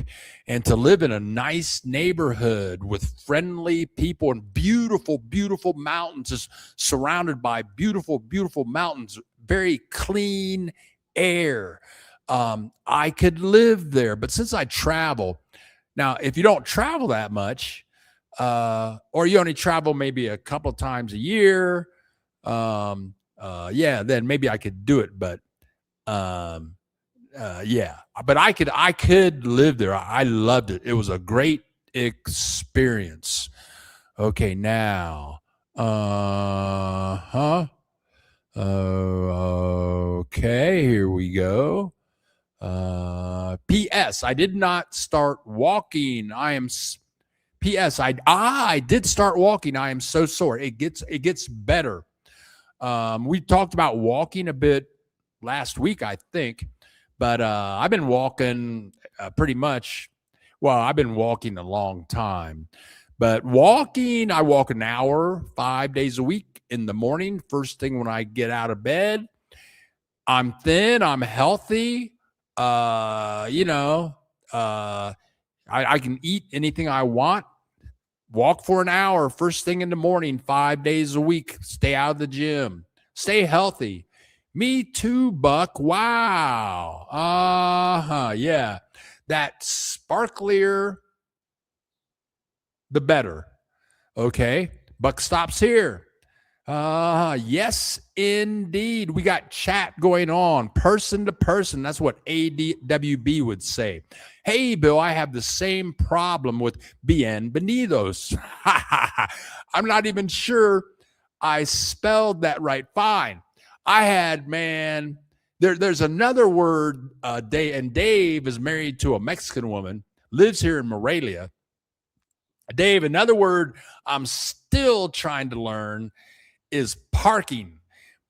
and to live in a nice neighborhood with friendly people and beautiful, beautiful mountains, just surrounded by beautiful, beautiful mountains, very clean air, I could live there. But since I travel, now, if you don't travel that much, or you only travel maybe a couple times a year, yeah, then maybe I could do it. But yeah, but I could live there. I loved it. It was a great experience. Okay, now, okay, here we go. P.S. I did not start walking. P.S. I did start walking. I am so sore. It gets better. We talked about walking a bit last week, I think, but I've been walking pretty much. Well, I've been walking a long time, but I walk an hour, 5 days a week in the morning. First thing when I get out of bed. I'm thin. I'm healthy. I can eat anything I want. Walk for an hour first thing in the morning, 5 days a week. Stay out of the gym. Stay healthy. Me too, Buck. Wow. Yeah. That sparklier, the better. Okay. Buck stops here. Yes, indeed. We got chat going on, person to person. That's what ADWB would say. Hey, Bill, I have the same problem with bienvenidos. I'm not even sure I spelled that right. Fine. I had, man, there's another word, Dave is married to a Mexican woman, lives here in Morelia. Dave, another word I'm still trying to learn is parking.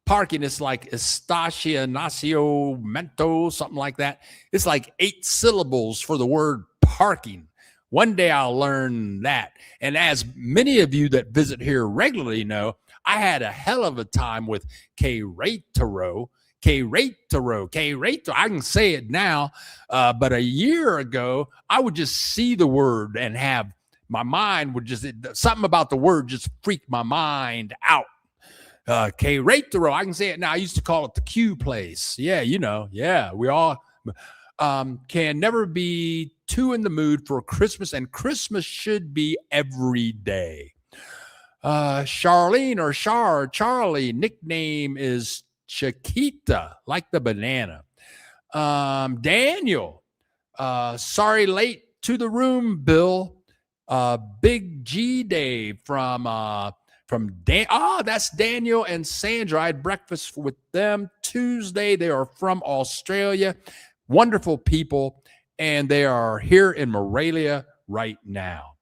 Parking is like estacionamiento, something like that. It's like 8 syllables for the word parking. One day I'll learn that. And as many of you that visit here regularly know, I had a hell of a time with Querétaro. I can say it now, but a year ago, I would just see the word and have my mind would just, something about the word just freaked my mind out. Querétaro, I can say it now. I used to call it the Q place. Yeah, we all can never be too in the mood for Christmas, and Christmas should be every day. Charlene or Charlie, nickname is Chiquita, like the banana. Daniel, sorry late to the room, Bill. Big G Dave from that's Daniel and Sandra. I had breakfast with them Tuesday. They are from Australia. Wonderful people, and they are here in Morelia right now.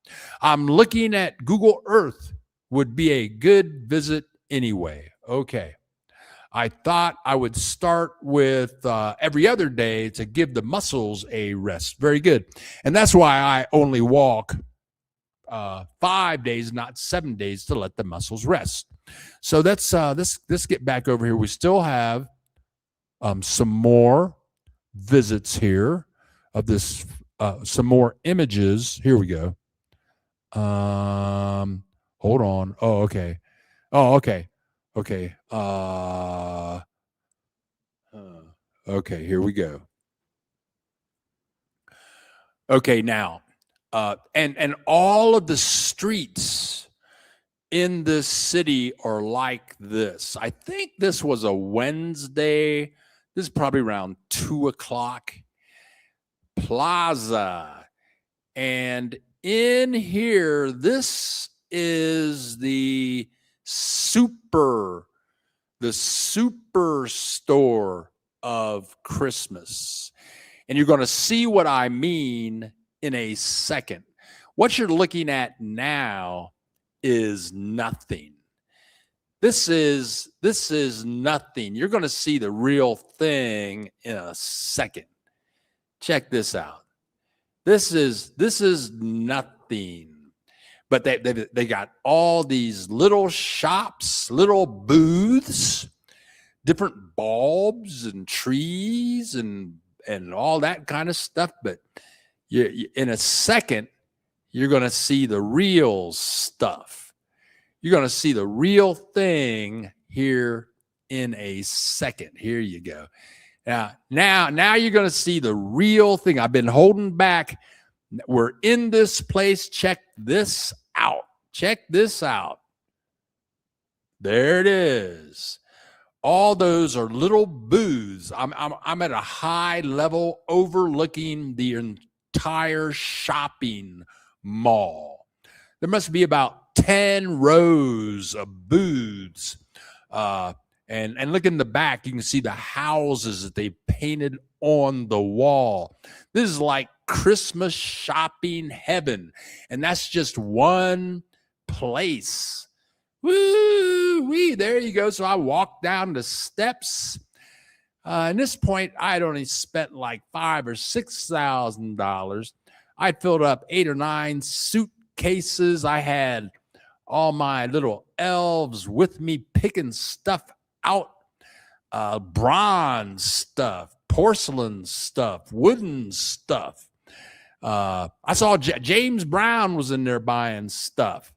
I'm looking at Google Earth. Would be a good visit anyway. Okay. I thought I would start with every other day to give the muscles a rest. Very good. And that's why I only walk 5 days, not 7 days, to let the muscles rest. So let's get back over here. We still have some more visits here of this, some more images. Here we go. Hold on. Oh, okay. Okay. Okay, here we go. Okay, now, and all of the streets in this city are like this. I think this was a Wednesday. This is probably around 2:00. Plaza. And in here, this is the superstore of Christmas. And you're going to see what I mean in a second. What you're looking at now is nothing. This is nothing. You're going to see the real thing in a second. Check this out. This is nothing. But they got all these little shops, little booths, different bulbs and trees and all that kind of stuff. But in a second, you're going to see the real stuff. You're going to see the real thing here in a second. Here you go. Now you're going to see the real thing. I've been holding back. We're in this place. Check this out. Check this out. There it is. All those are little booths. I'm at a high level overlooking the entire shopping mall. There must be about 10 rows of booths. And look in the back, you can see the houses that they painted on the wall. This is like Christmas shopping heaven. And that's just one place. Woo-wee, there you go. So I walked down the steps. At this point, I'd only spent like $5,000 or $6,000. I filled up 8 or 9 suitcases. I had all my little elves with me picking stuff out, bronze stuff, porcelain stuff, wooden stuff. I saw James Brown was in there buying stuff.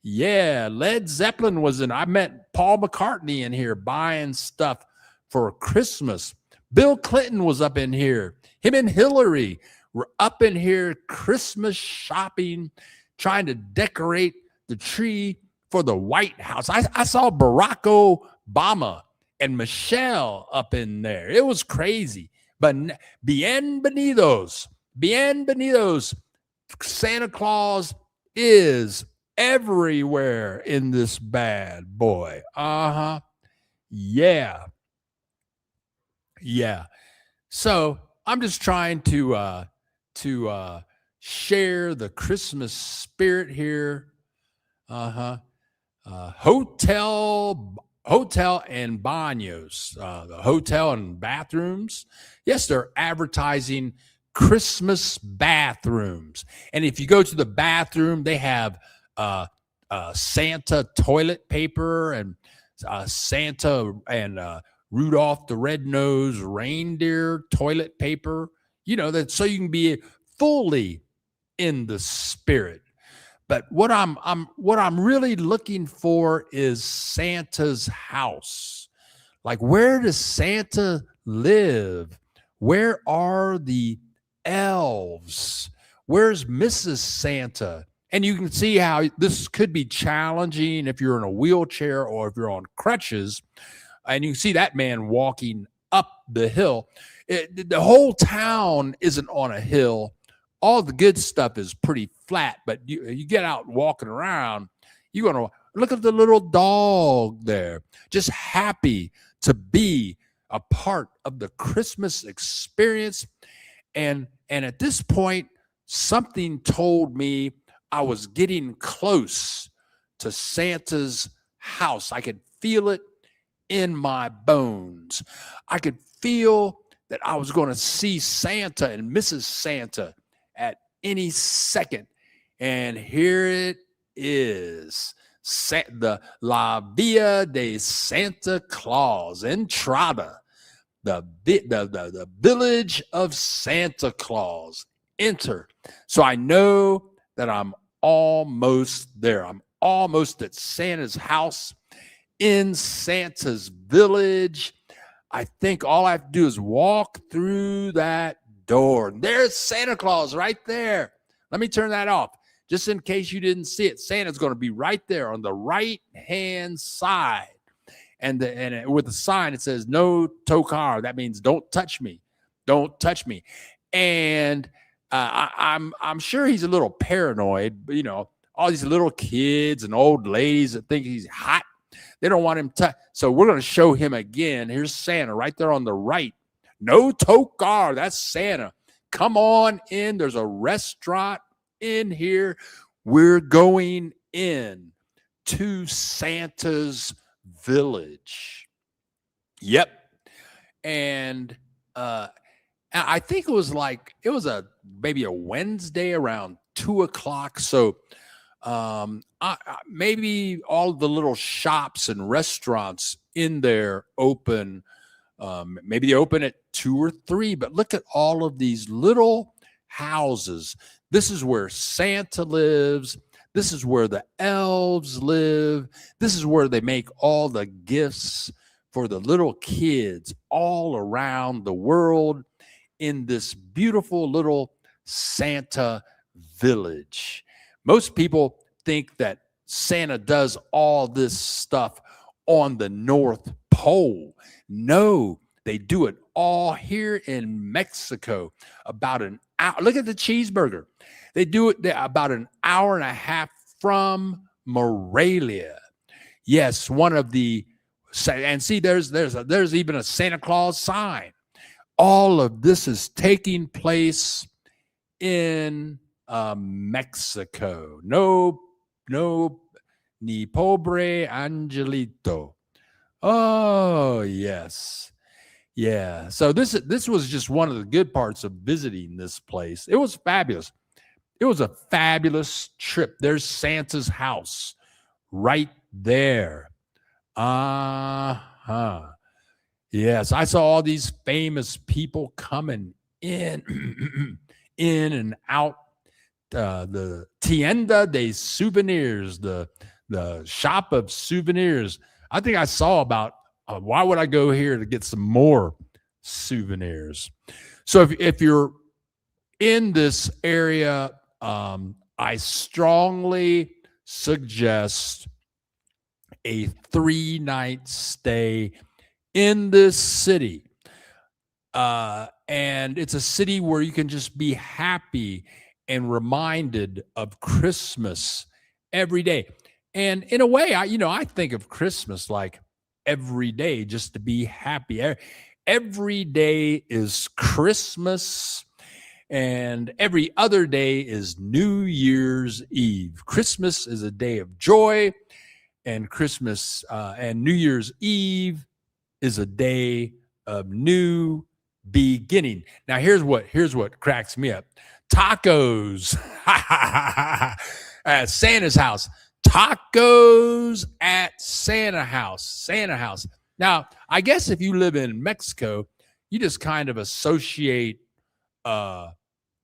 Yeah, Led Zeppelin was in. I met Paul McCartney in here buying stuff for Christmas. Bill Clinton was up in here. Him and Hillary were up in here Christmas shopping, trying to decorate the tree for the White House. I saw Barack Obama and Michelle up in there. It was crazy. But bienvenidos. Santa Claus is everywhere in this bad boy. Yeah. So I'm just trying to share the Christmas spirit here. Hotel and baños, the hotel and bathrooms. Yes, they're advertising Christmas bathrooms. And if you go to the bathroom, they have Santa toilet paper and Santa and Rudolph the Red-Nosed Reindeer toilet paper. You know, that so you can be fully in the spirit. But what I'm really looking for is Santa's house. Like, where does Santa live? Where are the elves? Where's Mrs. Santa? And you can see how this could be challenging if you're in a wheelchair or if you're on crutches. And you can see that man walking up the hill. The whole town isn't on a hill. All the good stuff is pretty flat, but you get out walking around, you're going to look at the little dog there, just happy to be a part of the Christmas experience. And at this point, something told me I was getting close to Santa's house. I could feel it in my bones. I could feel that I was going to see Santa and Mrs. Santa at any second. And here it is. The La Via de Santa Claus, Entrada, the village of Santa Claus. Enter. So I know that I'm almost there. I'm almost at Santa's house in Santa's village. I think all I have to do is walk through that door. There's Santa Claus right there. Let me turn that off just in case you didn't see it. Santa's going to be right there on the right hand side. And with a sign, it says no tocar. That means don't touch me. Don't touch me. And I'm sure he's a little paranoid, but all these little kids and old ladies that think he's hot. They don't want him to. So we're going to show him again. Here's Santa right there on the right. No tocar. That's Santa. Come on in. There's a restaurant in here. We're going in to Santa's village. Yep. And I think it was maybe a Wednesday around 2:00. So maybe all the little shops and restaurants in there open. Maybe they open at 2 or 3, but look at all of these little houses. This is where Santa lives. This is where the elves live. This is where they make all the gifts for the little kids all around the world in this beautiful little Santa village. Most people think that Santa does all this stuff on the North Pole. No, they do it all here in Mexico. About an hour. Look at the cheeseburger. They do it about an hour and a half from Morelia. Yes, one of the, and see, there's even a Santa Claus sign. All of this is taking place in Mexico. No, ni pobre angelito. Oh, yes. Yeah. So this was just one of the good parts of visiting this place. It was fabulous. It was a fabulous trip. There's Santa's house right there. Uh-huh. Yes, I saw all these famous people coming in in and out the tienda de souvenirs, the shop of souvenirs. I think I saw about why would I go here to get some more souvenirs? So if you're in this area, I strongly suggest a 3-night stay in this city. And it's a city where you can just be happy and reminded of Christmas every day. And in a way, I think of Christmas like every day just to be happy. Every day is Christmas, and every other day is New Year's Eve. Christmas is a day of joy, and Christmas and New Year's Eve is a day of new beginning. Now, here's what cracks me up. Tacos at Santa's house. Tacos at Santa house. Now, I guess if you live in Mexico, you just kind of associate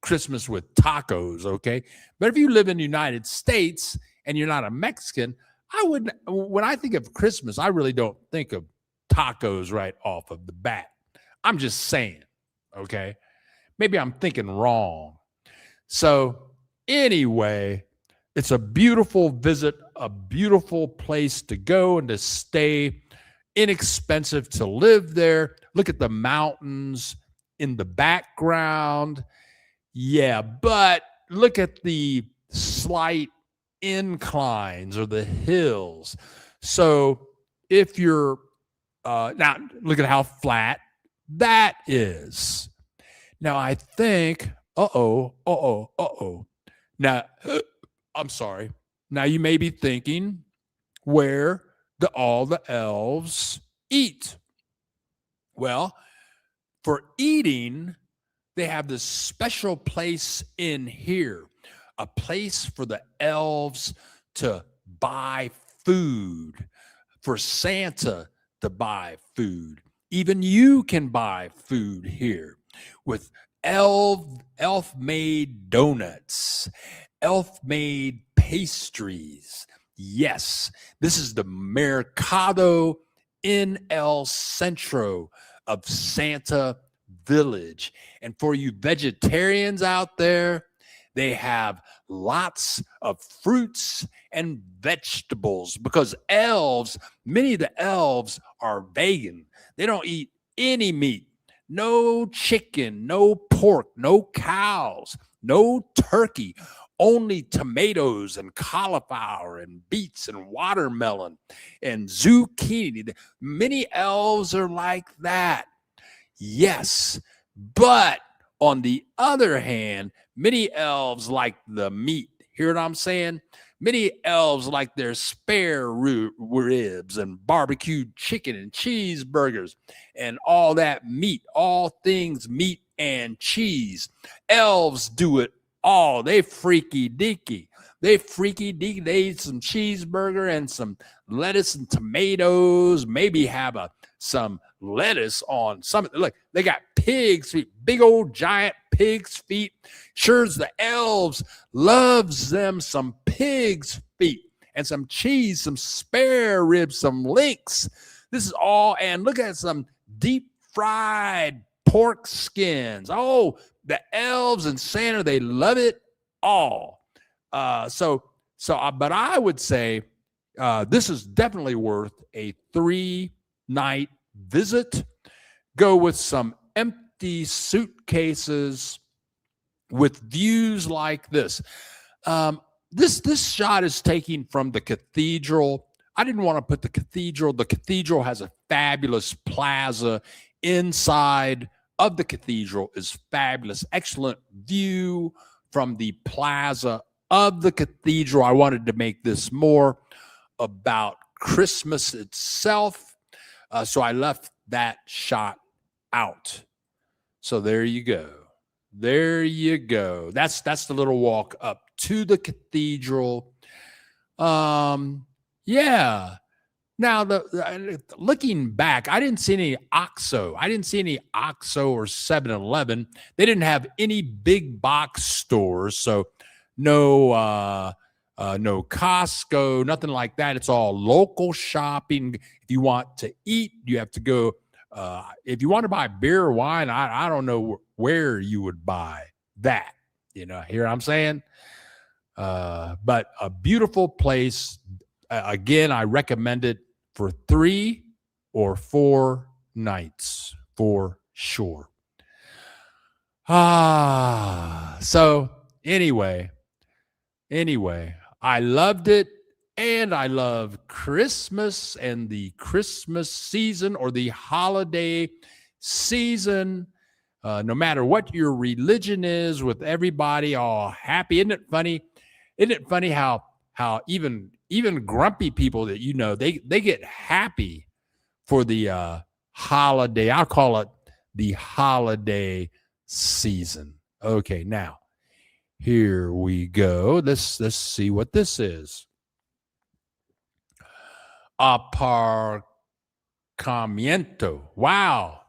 Christmas with tacos, okay? But if you live in the United States and you're not a Mexican, when I think of Christmas, I really don't think of tacos right off of the bat. I'm just saying, okay? Maybe I'm thinking wrong. So anyway, it's a beautiful visit, a beautiful place to go and to stay, inexpensive to live there. Look at the mountains in the background. Yeah, but look at the slight inclines or the hills. So if you're now look at how flat that is. Now I think, Now, I'm sorry. Now you may be thinking, where do all the elves eat? Well, for eating, they have this special place in here. a place for the elves to buy food, for Santa to buy food. Even you can buy food here with elf-made donuts, elf-made pastries. Yes, this is the Mercado in El Centro of Santa Village. And for you vegetarians out there, they have lots of fruits and vegetables because many of the elves are vegan. They don't eat any meat, no chicken, no pork, no cows, no turkey, only tomatoes and cauliflower and beets and watermelon and zucchini. Many elves are like that. Yes, but on the other hand, many elves like the meat. Hear what I'm saying? Many elves like their spare ribs and barbecued chicken and cheeseburgers and all that meat, all things meat and cheese. Elves do it all. They freaky deaky. They eat some cheeseburger and some lettuce and tomatoes, maybe have some lettuce on some. Look, they got pigs' feet, big old giant pigs' feet. Sure as the elves loves them some pigs' feet and some cheese, some spare ribs, some links. This is all, and look at some deep fried pork skins. Oh, the elves and Santa, they love it all. But I would say this is definitely worth a 3-night visit. Go with some empty suitcases with views like this. This shot is taken from the cathedral. I didn't want to put the cathedral. The cathedral has a fabulous plaza. Inside of the cathedral is fabulous, excellent view from the plaza of the cathedral. I wanted to make this more about Christmas itself. So I left that shot out. So there you go. There you go. That's the little walk up to the cathedral. Yeah. Now, looking back, I didn't see any OXXO. I didn't see any OXXO or 7-Eleven. They didn't have any big box stores, so no Costco, nothing like that. It's all local shopping. If you want to eat, you have to go. If you want to buy beer or wine, I don't know where you would buy that. Hear what I'm saying? But a beautiful place. Again, I recommend it for 3 or 4 nights for sure. So anyway, I loved it, and I love Christmas and the Christmas season or the holiday season. No matter what your religion is, with everybody all happy. Isn't it funny? Isn't it funny how even grumpy people that they get happy for the holiday. I'll call it the holiday season. Okay, now here we go. Let's see what this is. Aparcamiento. Wow.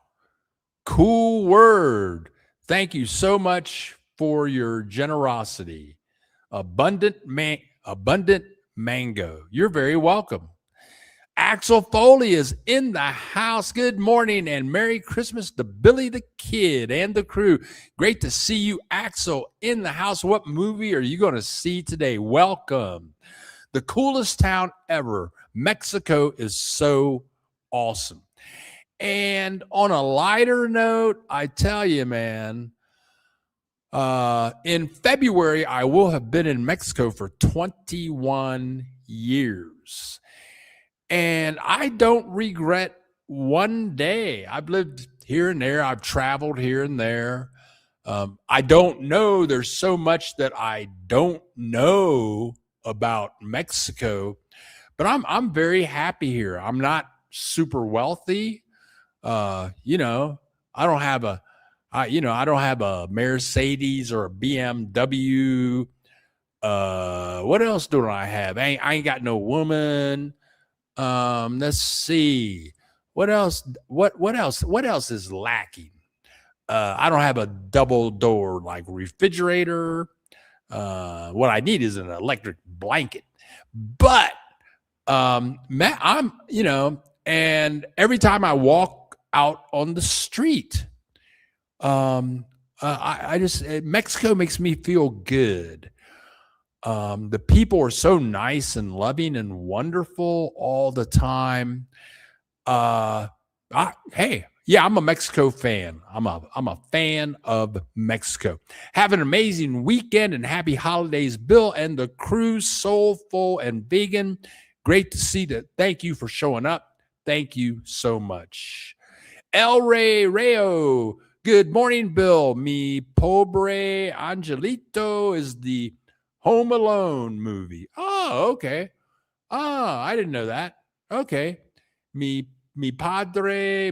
Cool word. Thank you so much for your generosity. Abundant mango. You're very welcome. Axel Foley is in the house. Good morning and Merry Christmas to Billy the Kid and the crew. Great to see you, Axel, in the house. What movie are you going to see today? Welcome. The coolest town ever. Mexico is so awesome. And on a lighter note, I tell you, man, in February, I will have been in Mexico for 21 years. And I don't regret one day. I've lived here and there. I've traveled here and there. I don't know. There's so much that I don't know about Mexico, but I'm very happy here. I'm not super wealthy. I don't have a Mercedes or a BMW. What else do I have? I ain't got no woman. Let's see. What else? What else? What else is lacking? I don't have a double door like refrigerator. What I need is an electric blanket. But I'm, and every time I walk out on the street, I just Mexico makes me feel good. The people are so nice and loving and wonderful all the time. Hey, yeah, I'm a Mexico fan. I'm a fan of Mexico. Have an amazing weekend and happy holidays, Bill and the crew, soulful and vegan. Great to see that. Thank you for showing up. Thank you so much. El Rey Rayo. Good morning, Bill. Mi pobre angelito is the Home Alone movie. Oh, okay. Oh, I didn't know that. Okay. Mi pobre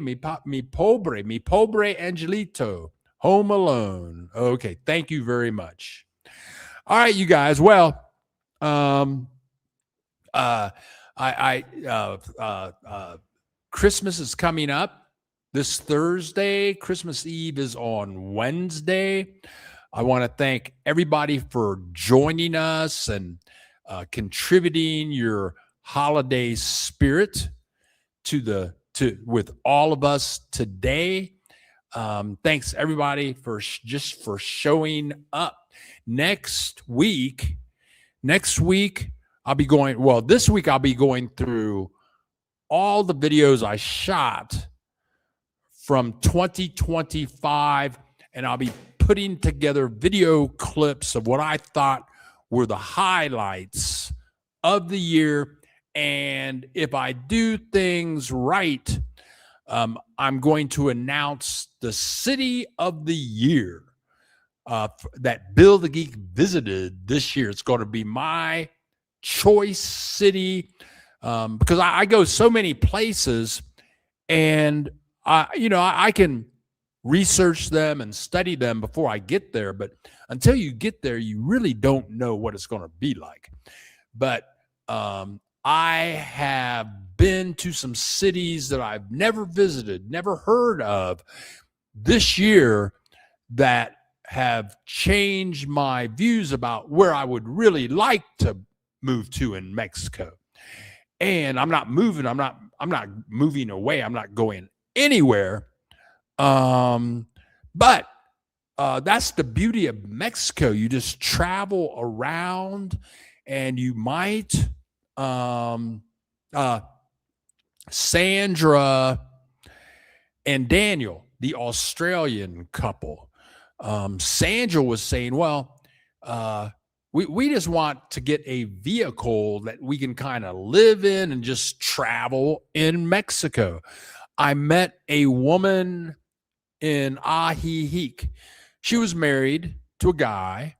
angelito. Home Alone. Okay. Thank you very much. All right, you guys. Well, Christmas is coming up this Thursday. Christmas Eve is on Wednesday. I want to thank everybody for joining us and contributing your holiday spirit with all of us today. Thanks everybody for showing up. Next week, I'll be going. This week I'll be going through all the videos I shot from 2025, and I'll be putting together video clips of what I thought were the highlights of the year. And if I do things right, I'm going to announce the city of the year that Bill the Geek visited this year. It's going to be my choice city because I go so many places, and I can research them and study them before I get there. But until you get there, you really don't know what it's going to be like. But I have been to some cities that I've never visited, never heard of this year that have changed my views about where I would really like to move to in Mexico. And I'm not moving away. I'm not going anywhere. But that's the beauty of Mexico. You just travel around, and you might Sandra and Daniel, the Australian couple. Sandra was saying, we just want to get a vehicle that we can kind of live in and just travel in Mexico. I met a woman in Ajijic. She was married to a guy,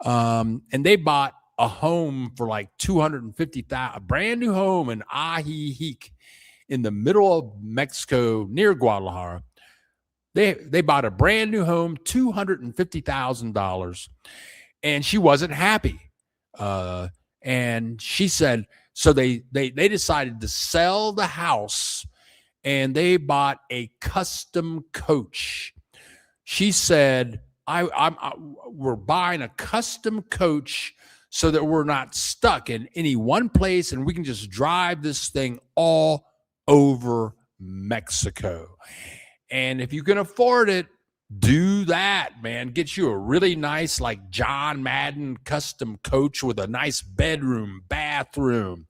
and they bought a home for like $250,000, a brand new home in Ajijic in the middle of Mexico near Guadalajara. They bought a brand new home, $250,000, and she wasn't happy. And she said, so they decided to sell the house, and they bought a custom coach. She said, we're buying a custom coach so that we're not stuck in any one place, and we can just drive this thing all over Mexico. And if you can afford it, do that, man. Get you a really nice, like John Madden custom coach with a nice bedroom, bathroom,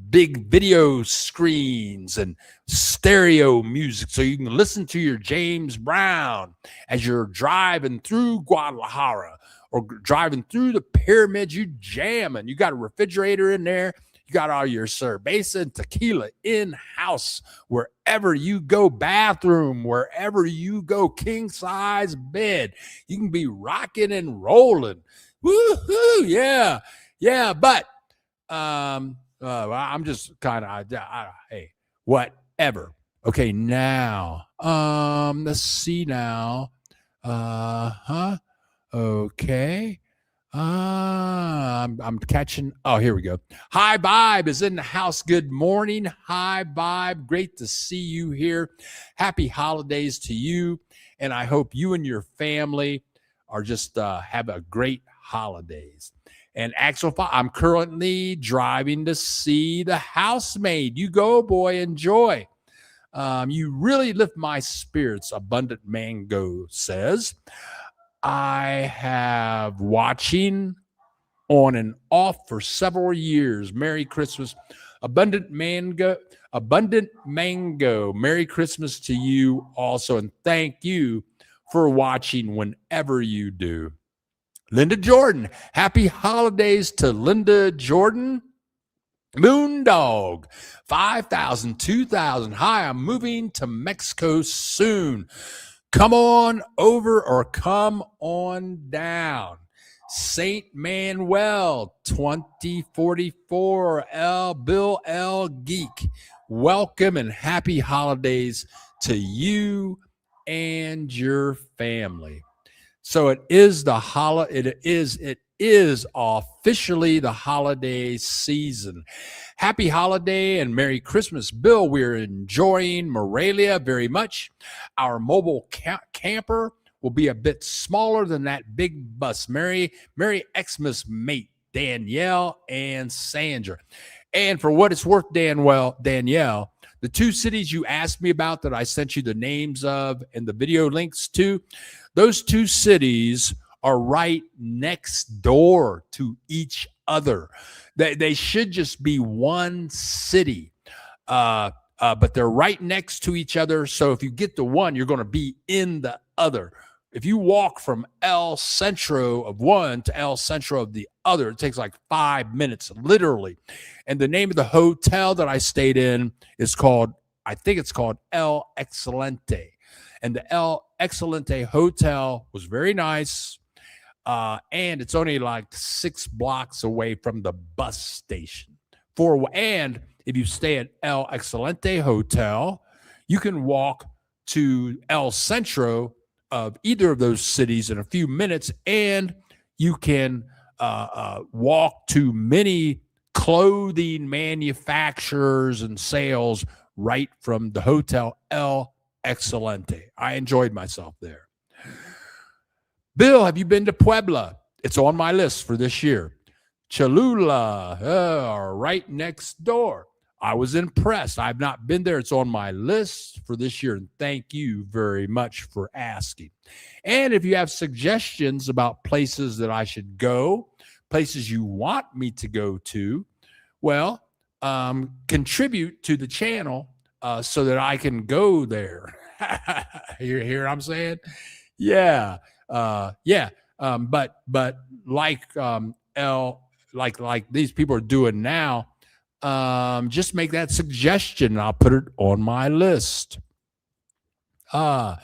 big video screens and stereo music so you can listen to your James Brown as you're driving through Guadalajara or driving through the pyramids. You jamming. You got a refrigerator in there. You got all your cerveza and tequila in-house. Wherever you go, bathroom, wherever you go, king-size bed. You can be rocking and rolling. Woo-hoo, yeah. Yeah, but I'm just kind of, hey, whatever. Okay, now, let's see now. Okay. I'm catching. Oh, here we go. Hi, Vibe is in the house. Good morning. Hi, Vibe. Great to see you here. Happy holidays to you. And I hope you and your family are just have a great holidays. And Axel, I'm currently driving to see the housemaid. You go, boy. Enjoy. You really lift my spirits, Abundant Mango says. I have watching on and off for several years. Merry Christmas. Abundant Mango. Merry Christmas to you also. And thank you for watching whenever you do. Linda Jordan. Happy holidays to Linda Jordan. Moondog, 5,000, 2,000. Hi, I'm moving to Mexico soon. Come on over or come on down. Saint Manuel, 2044, Bill L. Geek. Welcome and happy holidays to you and your family. So it is it is officially the holiday season. Happy holiday and Merry Christmas, Bill. We're enjoying Morelia very much. Our mobile camper will be a bit smaller than that big bus. Merry Xmas, mate, Danielle and Sandra. And for what it's worth, Danielle, the two cities you asked me about that I sent you the names of and the video links to, those two cities are right next door to each other. They should just be one city, but they're right next to each other. So if you get to one, you're going to be in the other. If you walk from El Centro of one to El Centro of the other, it takes like 5 minutes, literally. And the name of the hotel that I stayed in is called, I think it's called El Excelente. And the El Excelente Hotel was very nice. And it's only like 6 blocks away from the bus station. And if you stay at El Excelente Hotel, you can walk to El Centro of either of those cities in a few minutes, and you can walk to many clothing manufacturers and sales right from the hotel El Excelente. I enjoyed myself there. Bill, have you been to Puebla? It's on my list for this year. Cholula, right next door. I was impressed. I've not been there. It's on my list for this year. And thank you very much for asking. And if you have suggestions about places that I should go, places you want me to go to, well, contribute to the channel so that I can go there. You hear what I'm saying? Yeah. But like like these people are doing now, just make that suggestion and I'll put it on my list. La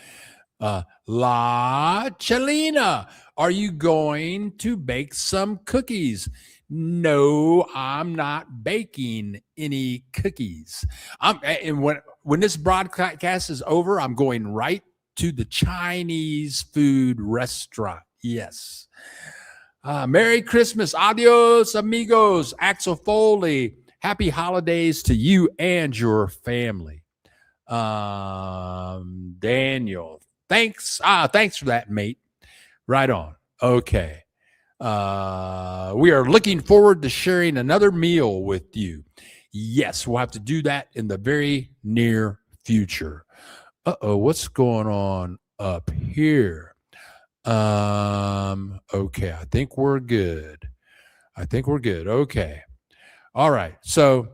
Chelina, are you going to bake some cookies? No, I'm not baking any cookies. And when this broadcast is over, I'm going right to the Chinese food restaurant. Yes. Merry Christmas. Adios, amigos. Axel Foley. Happy holidays to you and your family. Daniel. Thanks. Thanks for that, mate. Right on. Okay. We are looking forward to sharing another meal with you. Yes, we'll have to do that in the very near future. What's going on up here? Okay, I think we're good. Okay. All right. So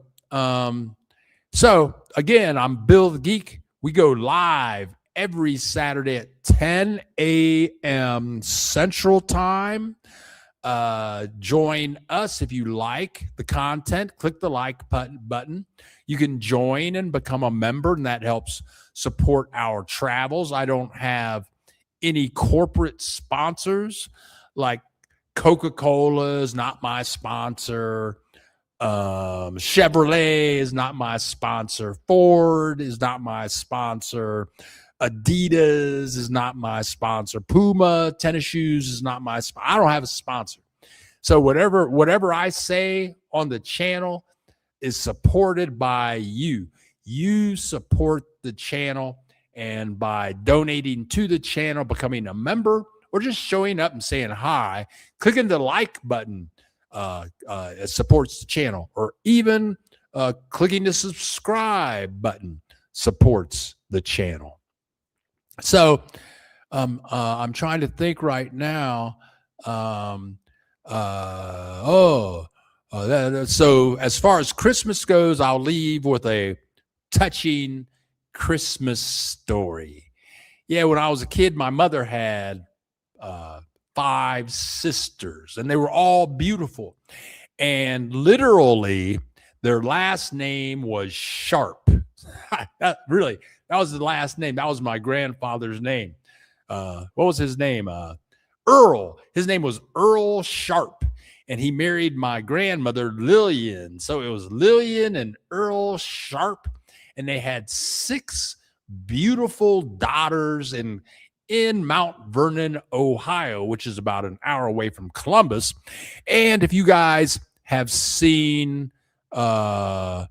again, I'm Bill the Geek. We go live every Saturday at 10 a.m. Central Time. Join us if you like the content. Click the like button. You can join and become a member, and that helps support our travels. I don't have any corporate sponsors, like Coca-Cola is not my sponsor. Chevrolet is not my sponsor. Ford is not my sponsor. Adidas is not my sponsor. Puma tennis shoes is not my sponsor. I don't have a sponsor. So whatever I say on the channel is supported by you. You support the channel, and by donating to the channel, becoming a member, or just showing up and saying hi, clicking the like button it supports the channel, or even clicking the subscribe button supports the channel. So I'm trying to think right now. So as far as Christmas goes, I'll leave with a touching Christmas story. Yeah, when I was a kid, my mother had 5 sisters, and they were all beautiful. And literally, their last name was Sharp. That was the last name. That was my grandfather's name. What was his name? Earl. His name was Earl Sharp, and he married my grandmother, Lillian. So it was Lillian and Earl Sharp, and they had 6 beautiful daughters in Mount Vernon, Ohio, which is about an hour away from Columbus. And if you guys have seen that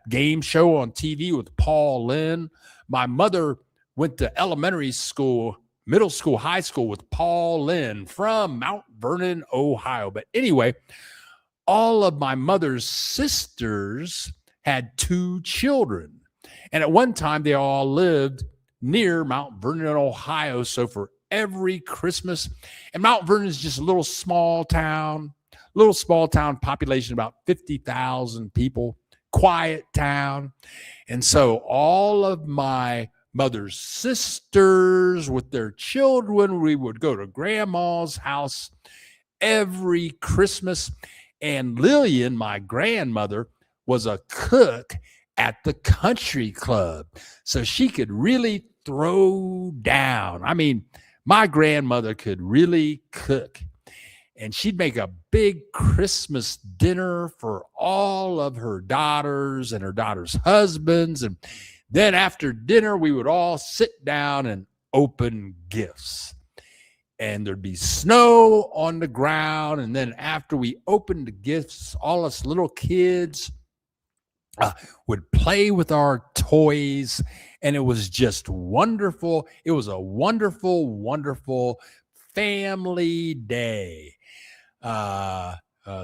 game show on TV with Paul Lynde, my mother went to elementary school, middle school, high school with Paul Lynde from Mount Vernon, Ohio. But anyway, all of my mother's sisters had 2 children. And at one time, they all lived near Mount Vernon, Ohio. So for every Christmas, and Mount Vernon is just a little small town population, about 50,000 people, quiet town. And so all of my mother's sisters with their children, we would go to grandma's house every Christmas. And Lillian, my grandmother, was a cook at the country club. So she could really throw down. I mean, my grandmother could really cook. And she'd make a big Christmas dinner for all of her daughters and her daughters' husbands. And then after dinner, we would all sit down and open gifts. And there'd be snow on the ground. And then after we opened the gifts, all us little kids would play with our toys. And it was just wonderful. It was a wonderful, wonderful family day.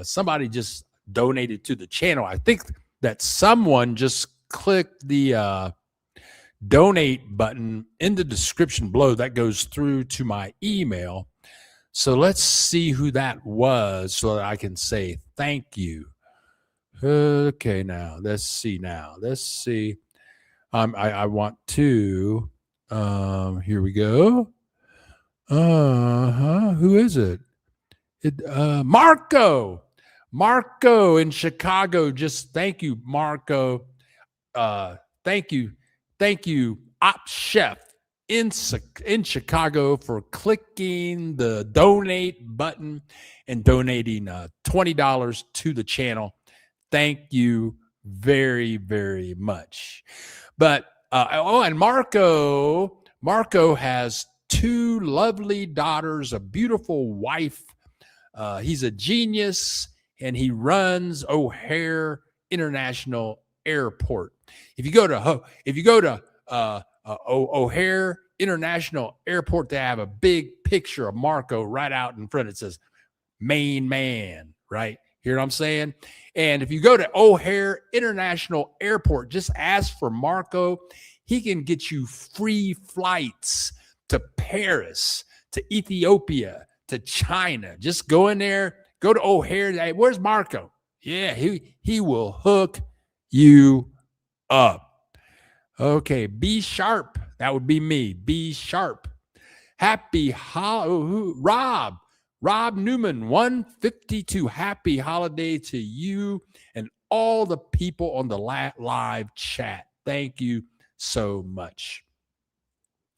Somebody just donated to the channel. I think that someone just clicked the donate button in the description below. That goes through to my email. So let's see who that was so that I can say thank you. Okay, now let's see. I want to. Here we go. Who is it? Marco in Chicago. Just thank you, Marco. Thank you, Op Chef in Chicago, for clicking the donate button and donating $20 to the channel. Thank you very, very much. But and Marco has 2 lovely daughters, a beautiful wife. He's a genius, and he runs O'Hare International Airport. If you go to O'Hare International Airport, they have a big picture of Marco right out in front. It says "Main Man," right? Hear what I'm saying? And if you go to O'Hare International Airport, just ask for Marco. He can get you free flights to Paris, to Ethiopia, to China. Just go in there, go to O'Hare. Hey, where's Marco? Yeah, he will hook you up. Okay, be sharp. That would be me. Be sharp. Happy Rob Newman, 152. Happy holiday to you and all the people on the live chat. Thank you so much.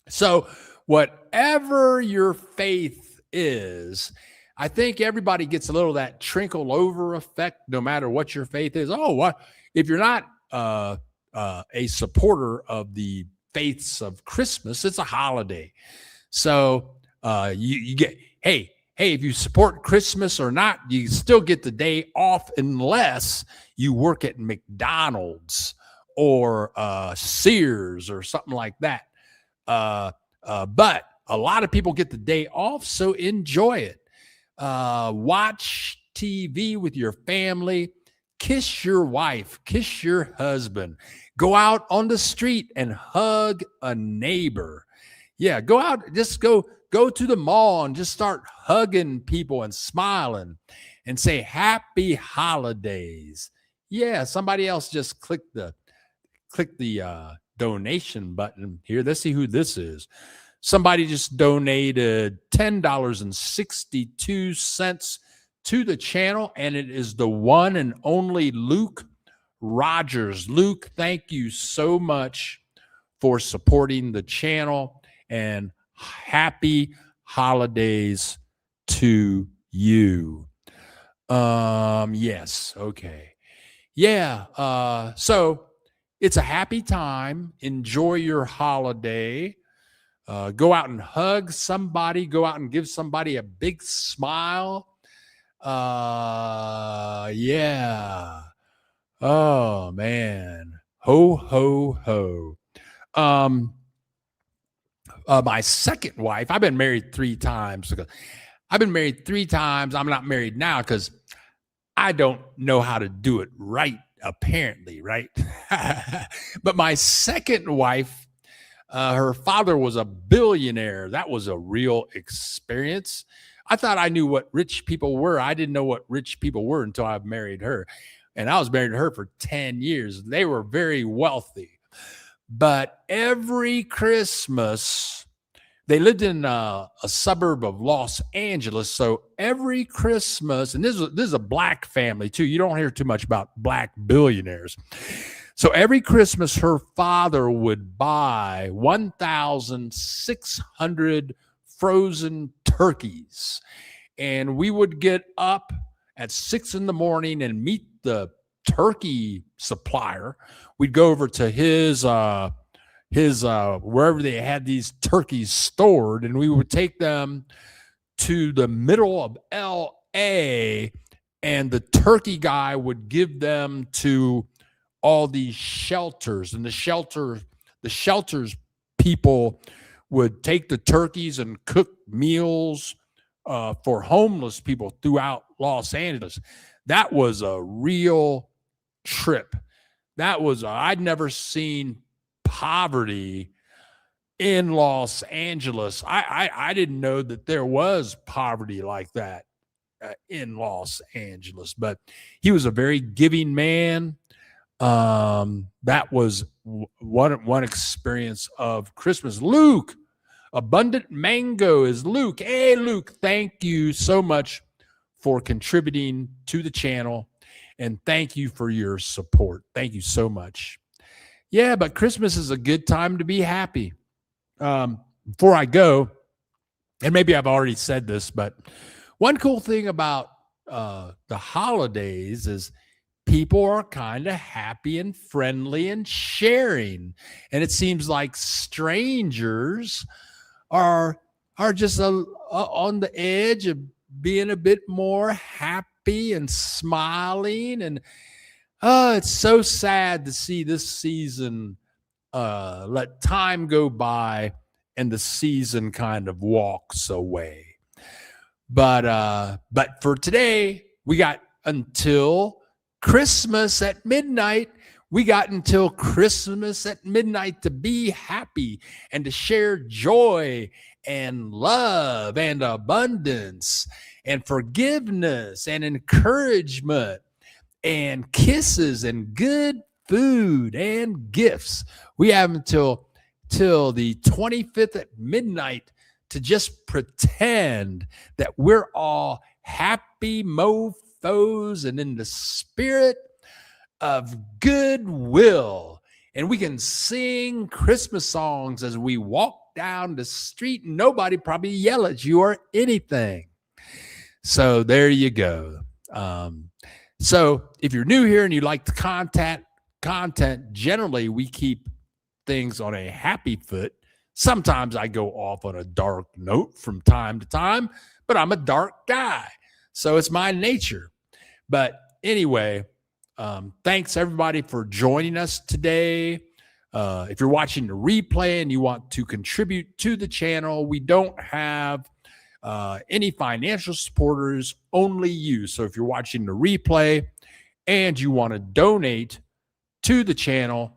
So whatever your faith is, I think everybody gets a little of that trickle over effect, no matter what your faith is. Oh, what if you're not a supporter of the faiths of Christmas, it's a holiday. So you get, hey, if you support Christmas or not, you still get the day off unless you work at McDonald's or Sears or something like that. But a lot of people get the day off, so enjoy it. Watch TV with your family. Kiss your wife. Kiss your husband. Go out on the street and hug a neighbor. Yeah, go out. Just go to the mall and just start hugging people and smiling and say happy holidays. Yeah, somebody else just click the donation button here. Let's see who this is. Somebody just donated $10.62 to the channel, and it is the one and only Luke Rogers. Luke, thank you so much for supporting the channel, and happy holidays to you. Yes, okay. Yeah, so it's a happy time. Enjoy your holiday. Go out and hug somebody. Go out and give somebody a big smile. Yeah. Oh, man. Ho, ho, ho. My second wife, I've been married 3 times. I'm not married now because I don't know how to do it right, apparently, right? But my second wife, her father was a billionaire. That was a real experience. I thought I knew what rich people were. I didn't know what rich people were until I married her. And I was married to her for 10 years. They were very wealthy. But every Christmas, they lived in a suburb of Los Angeles. So every Christmas, and this is a black family too. You don't hear too much about black billionaires. So every Christmas, her father would buy 1,600 frozen turkeys. And we would get up at 6 in the morning and meet the turkey supplier. We'd go over to his wherever they had these turkeys stored, and we would take them to the middle of LA, and the turkey guy would give them to all these shelters, and the shelters people would take the turkeys and cook meals for homeless people throughout Los Angeles. That was a real trip. I'd never seen poverty in Los Angeles. I didn't know that there was poverty like that in Los Angeles, but he was a very giving man. That was one experience of Christmas. Luke, Abundant Mango is Luke. Hey, Luke, thank you so much for contributing to the channel, and thank you for your support. Thank you so much. Yeah, but Christmas is a good time to be happy. Before I go, and maybe I've already said this, but one cool thing about the holidays is people are kind of happy and friendly and sharing. And it seems like strangers are just on the edge of being a bit more happy and smiling. And it's so sad to see this season let time go by and the season kind of walks away. But for today, we got until Christmas at midnight. We got until Christmas at midnight to be happy and to share joy and love and abundance and forgiveness and encouragement and kisses and good food and gifts. We have until the 25th at midnight to just pretend that we're all happy mofos and in the spirit of goodwill. And we can sing Christmas songs as we walk down the street and nobody probably yell at you or anything. So there you go. So if you're new here and you like the content, generally we keep things on a happy foot. Sometimes I go off on a dark note from time to time, but I'm a dark guy. So it's my nature. But anyway, thanks everybody for joining us today. If you're watching the replay and you want to contribute to the channel, we don't have any financial supporters, only you. So if you're watching the replay and you want to donate to the channel,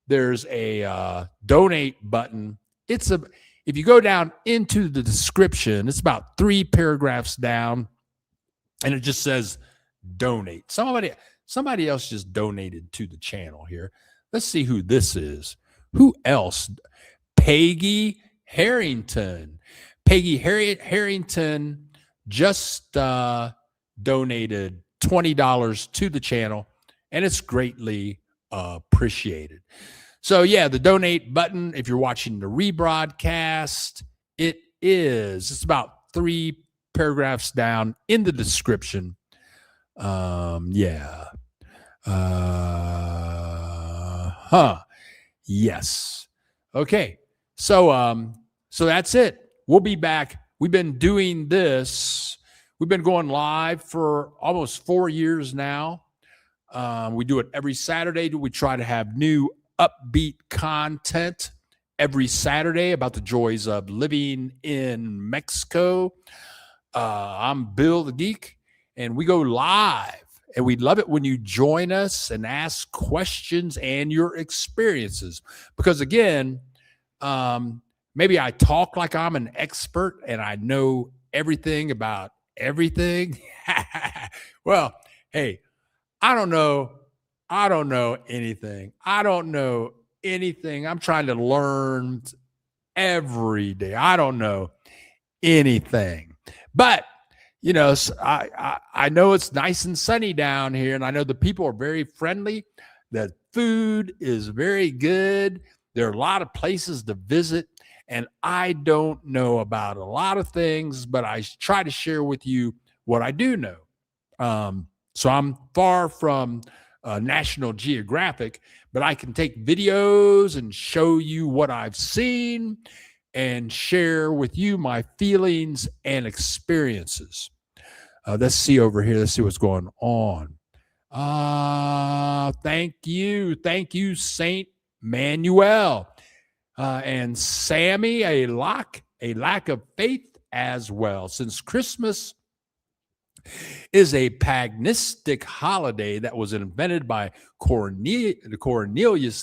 there's a donate button. If you go down into the description, it's about 3 paragraphs down, and it just says donate. Somebody else just donated to the channel here. Let's see who this is. Who else? Peggy Harrington. Peggy Harrington just donated $20 to the channel, and it's greatly appreciated. So yeah, the donate button, if you're watching the rebroadcast, it's about 3 paragraphs down in the description. Yes. Okay. So that's it. We'll be back. We've been doing this. We've been going live for almost 4 years now. We do it every Saturday. We try to have new upbeat content every Saturday about the joys of living in Mexico. I'm Bill the Geek, and we go live. And we'd love it when you join us and ask questions and your experiences. Because again, maybe I talk like I'm an expert and I know everything about everything. Well, hey, I don't know anything. I don't know anything. I'm trying to learn every day. I don't know anything. But you know, I know it's nice and sunny down here, and I know the people are very friendly. The food is very good. There are a lot of places to visit, and I don't know about a lot of things, but I try to share with you what I do know. So I'm far from National Geographic, but I can take videos and show you what I've seen and share with you my feelings and experiences. Let's see over here. Let's see what's going on. Thank you, Saint Manuel, and Sammy. A lack of faith as well. Since Christmas is a paganistic holiday that was invented by Cornelius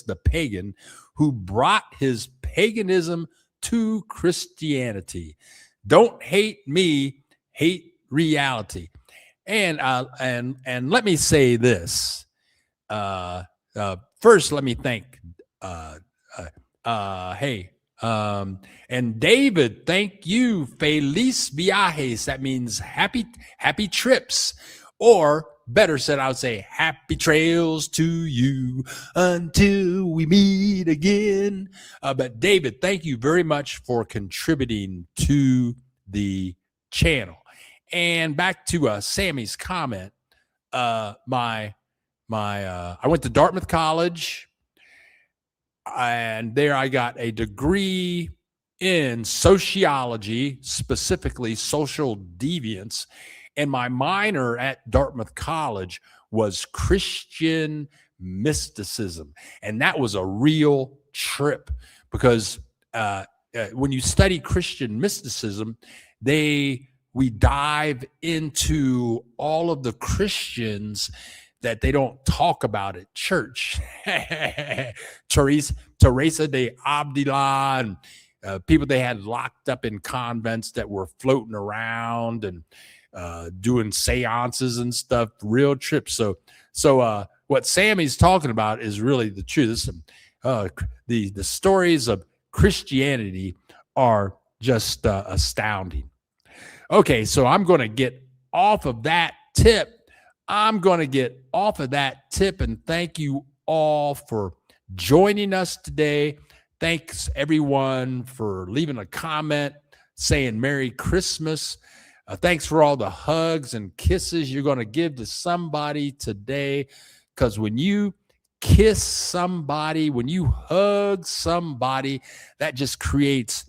the pagan, who brought his paganism to Christianity. Don't hate me, hate reality. And let me say this. First, let me thank and David, thank you. Feliz viajes. That means happy trips. Or better said, I would say happy trails to you until we meet again. But David, thank you very much for contributing to the channel. And back to Sammy's comment. I went to Dartmouth College, and there I got a degree in sociology, specifically social deviance. And my minor at Dartmouth College was Christian mysticism. And that was a real trip because when you study Christian mysticism, we dive into all of the Christians that they don't talk about at church. Teresa de Avila and people they had locked up in convents that were floating around and doing seances and stuff, real trips. So what Sammy's talking about is really the truth. The stories of Christianity are just astounding. Okay, so I'm going to get off of that tip. And thank you all for joining us today. Thanks, everyone, for leaving a comment saying Merry Christmas. Thanks for all the hugs and kisses you're going to give to somebody today, because when you kiss somebody, when you hug somebody, that just creates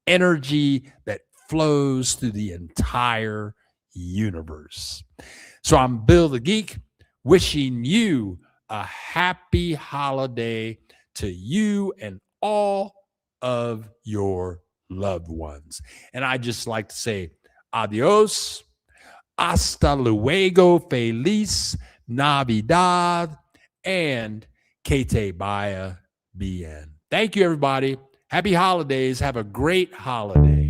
energy that flows through the entire universe. So I'm Bill the Geek, wishing you a happy holiday to you and all of your loved ones. And I just like to say adios, hasta luego, feliz Navidad, and que te vaya bien. Thank you, everybody. Happy holidays. Have a great holiday.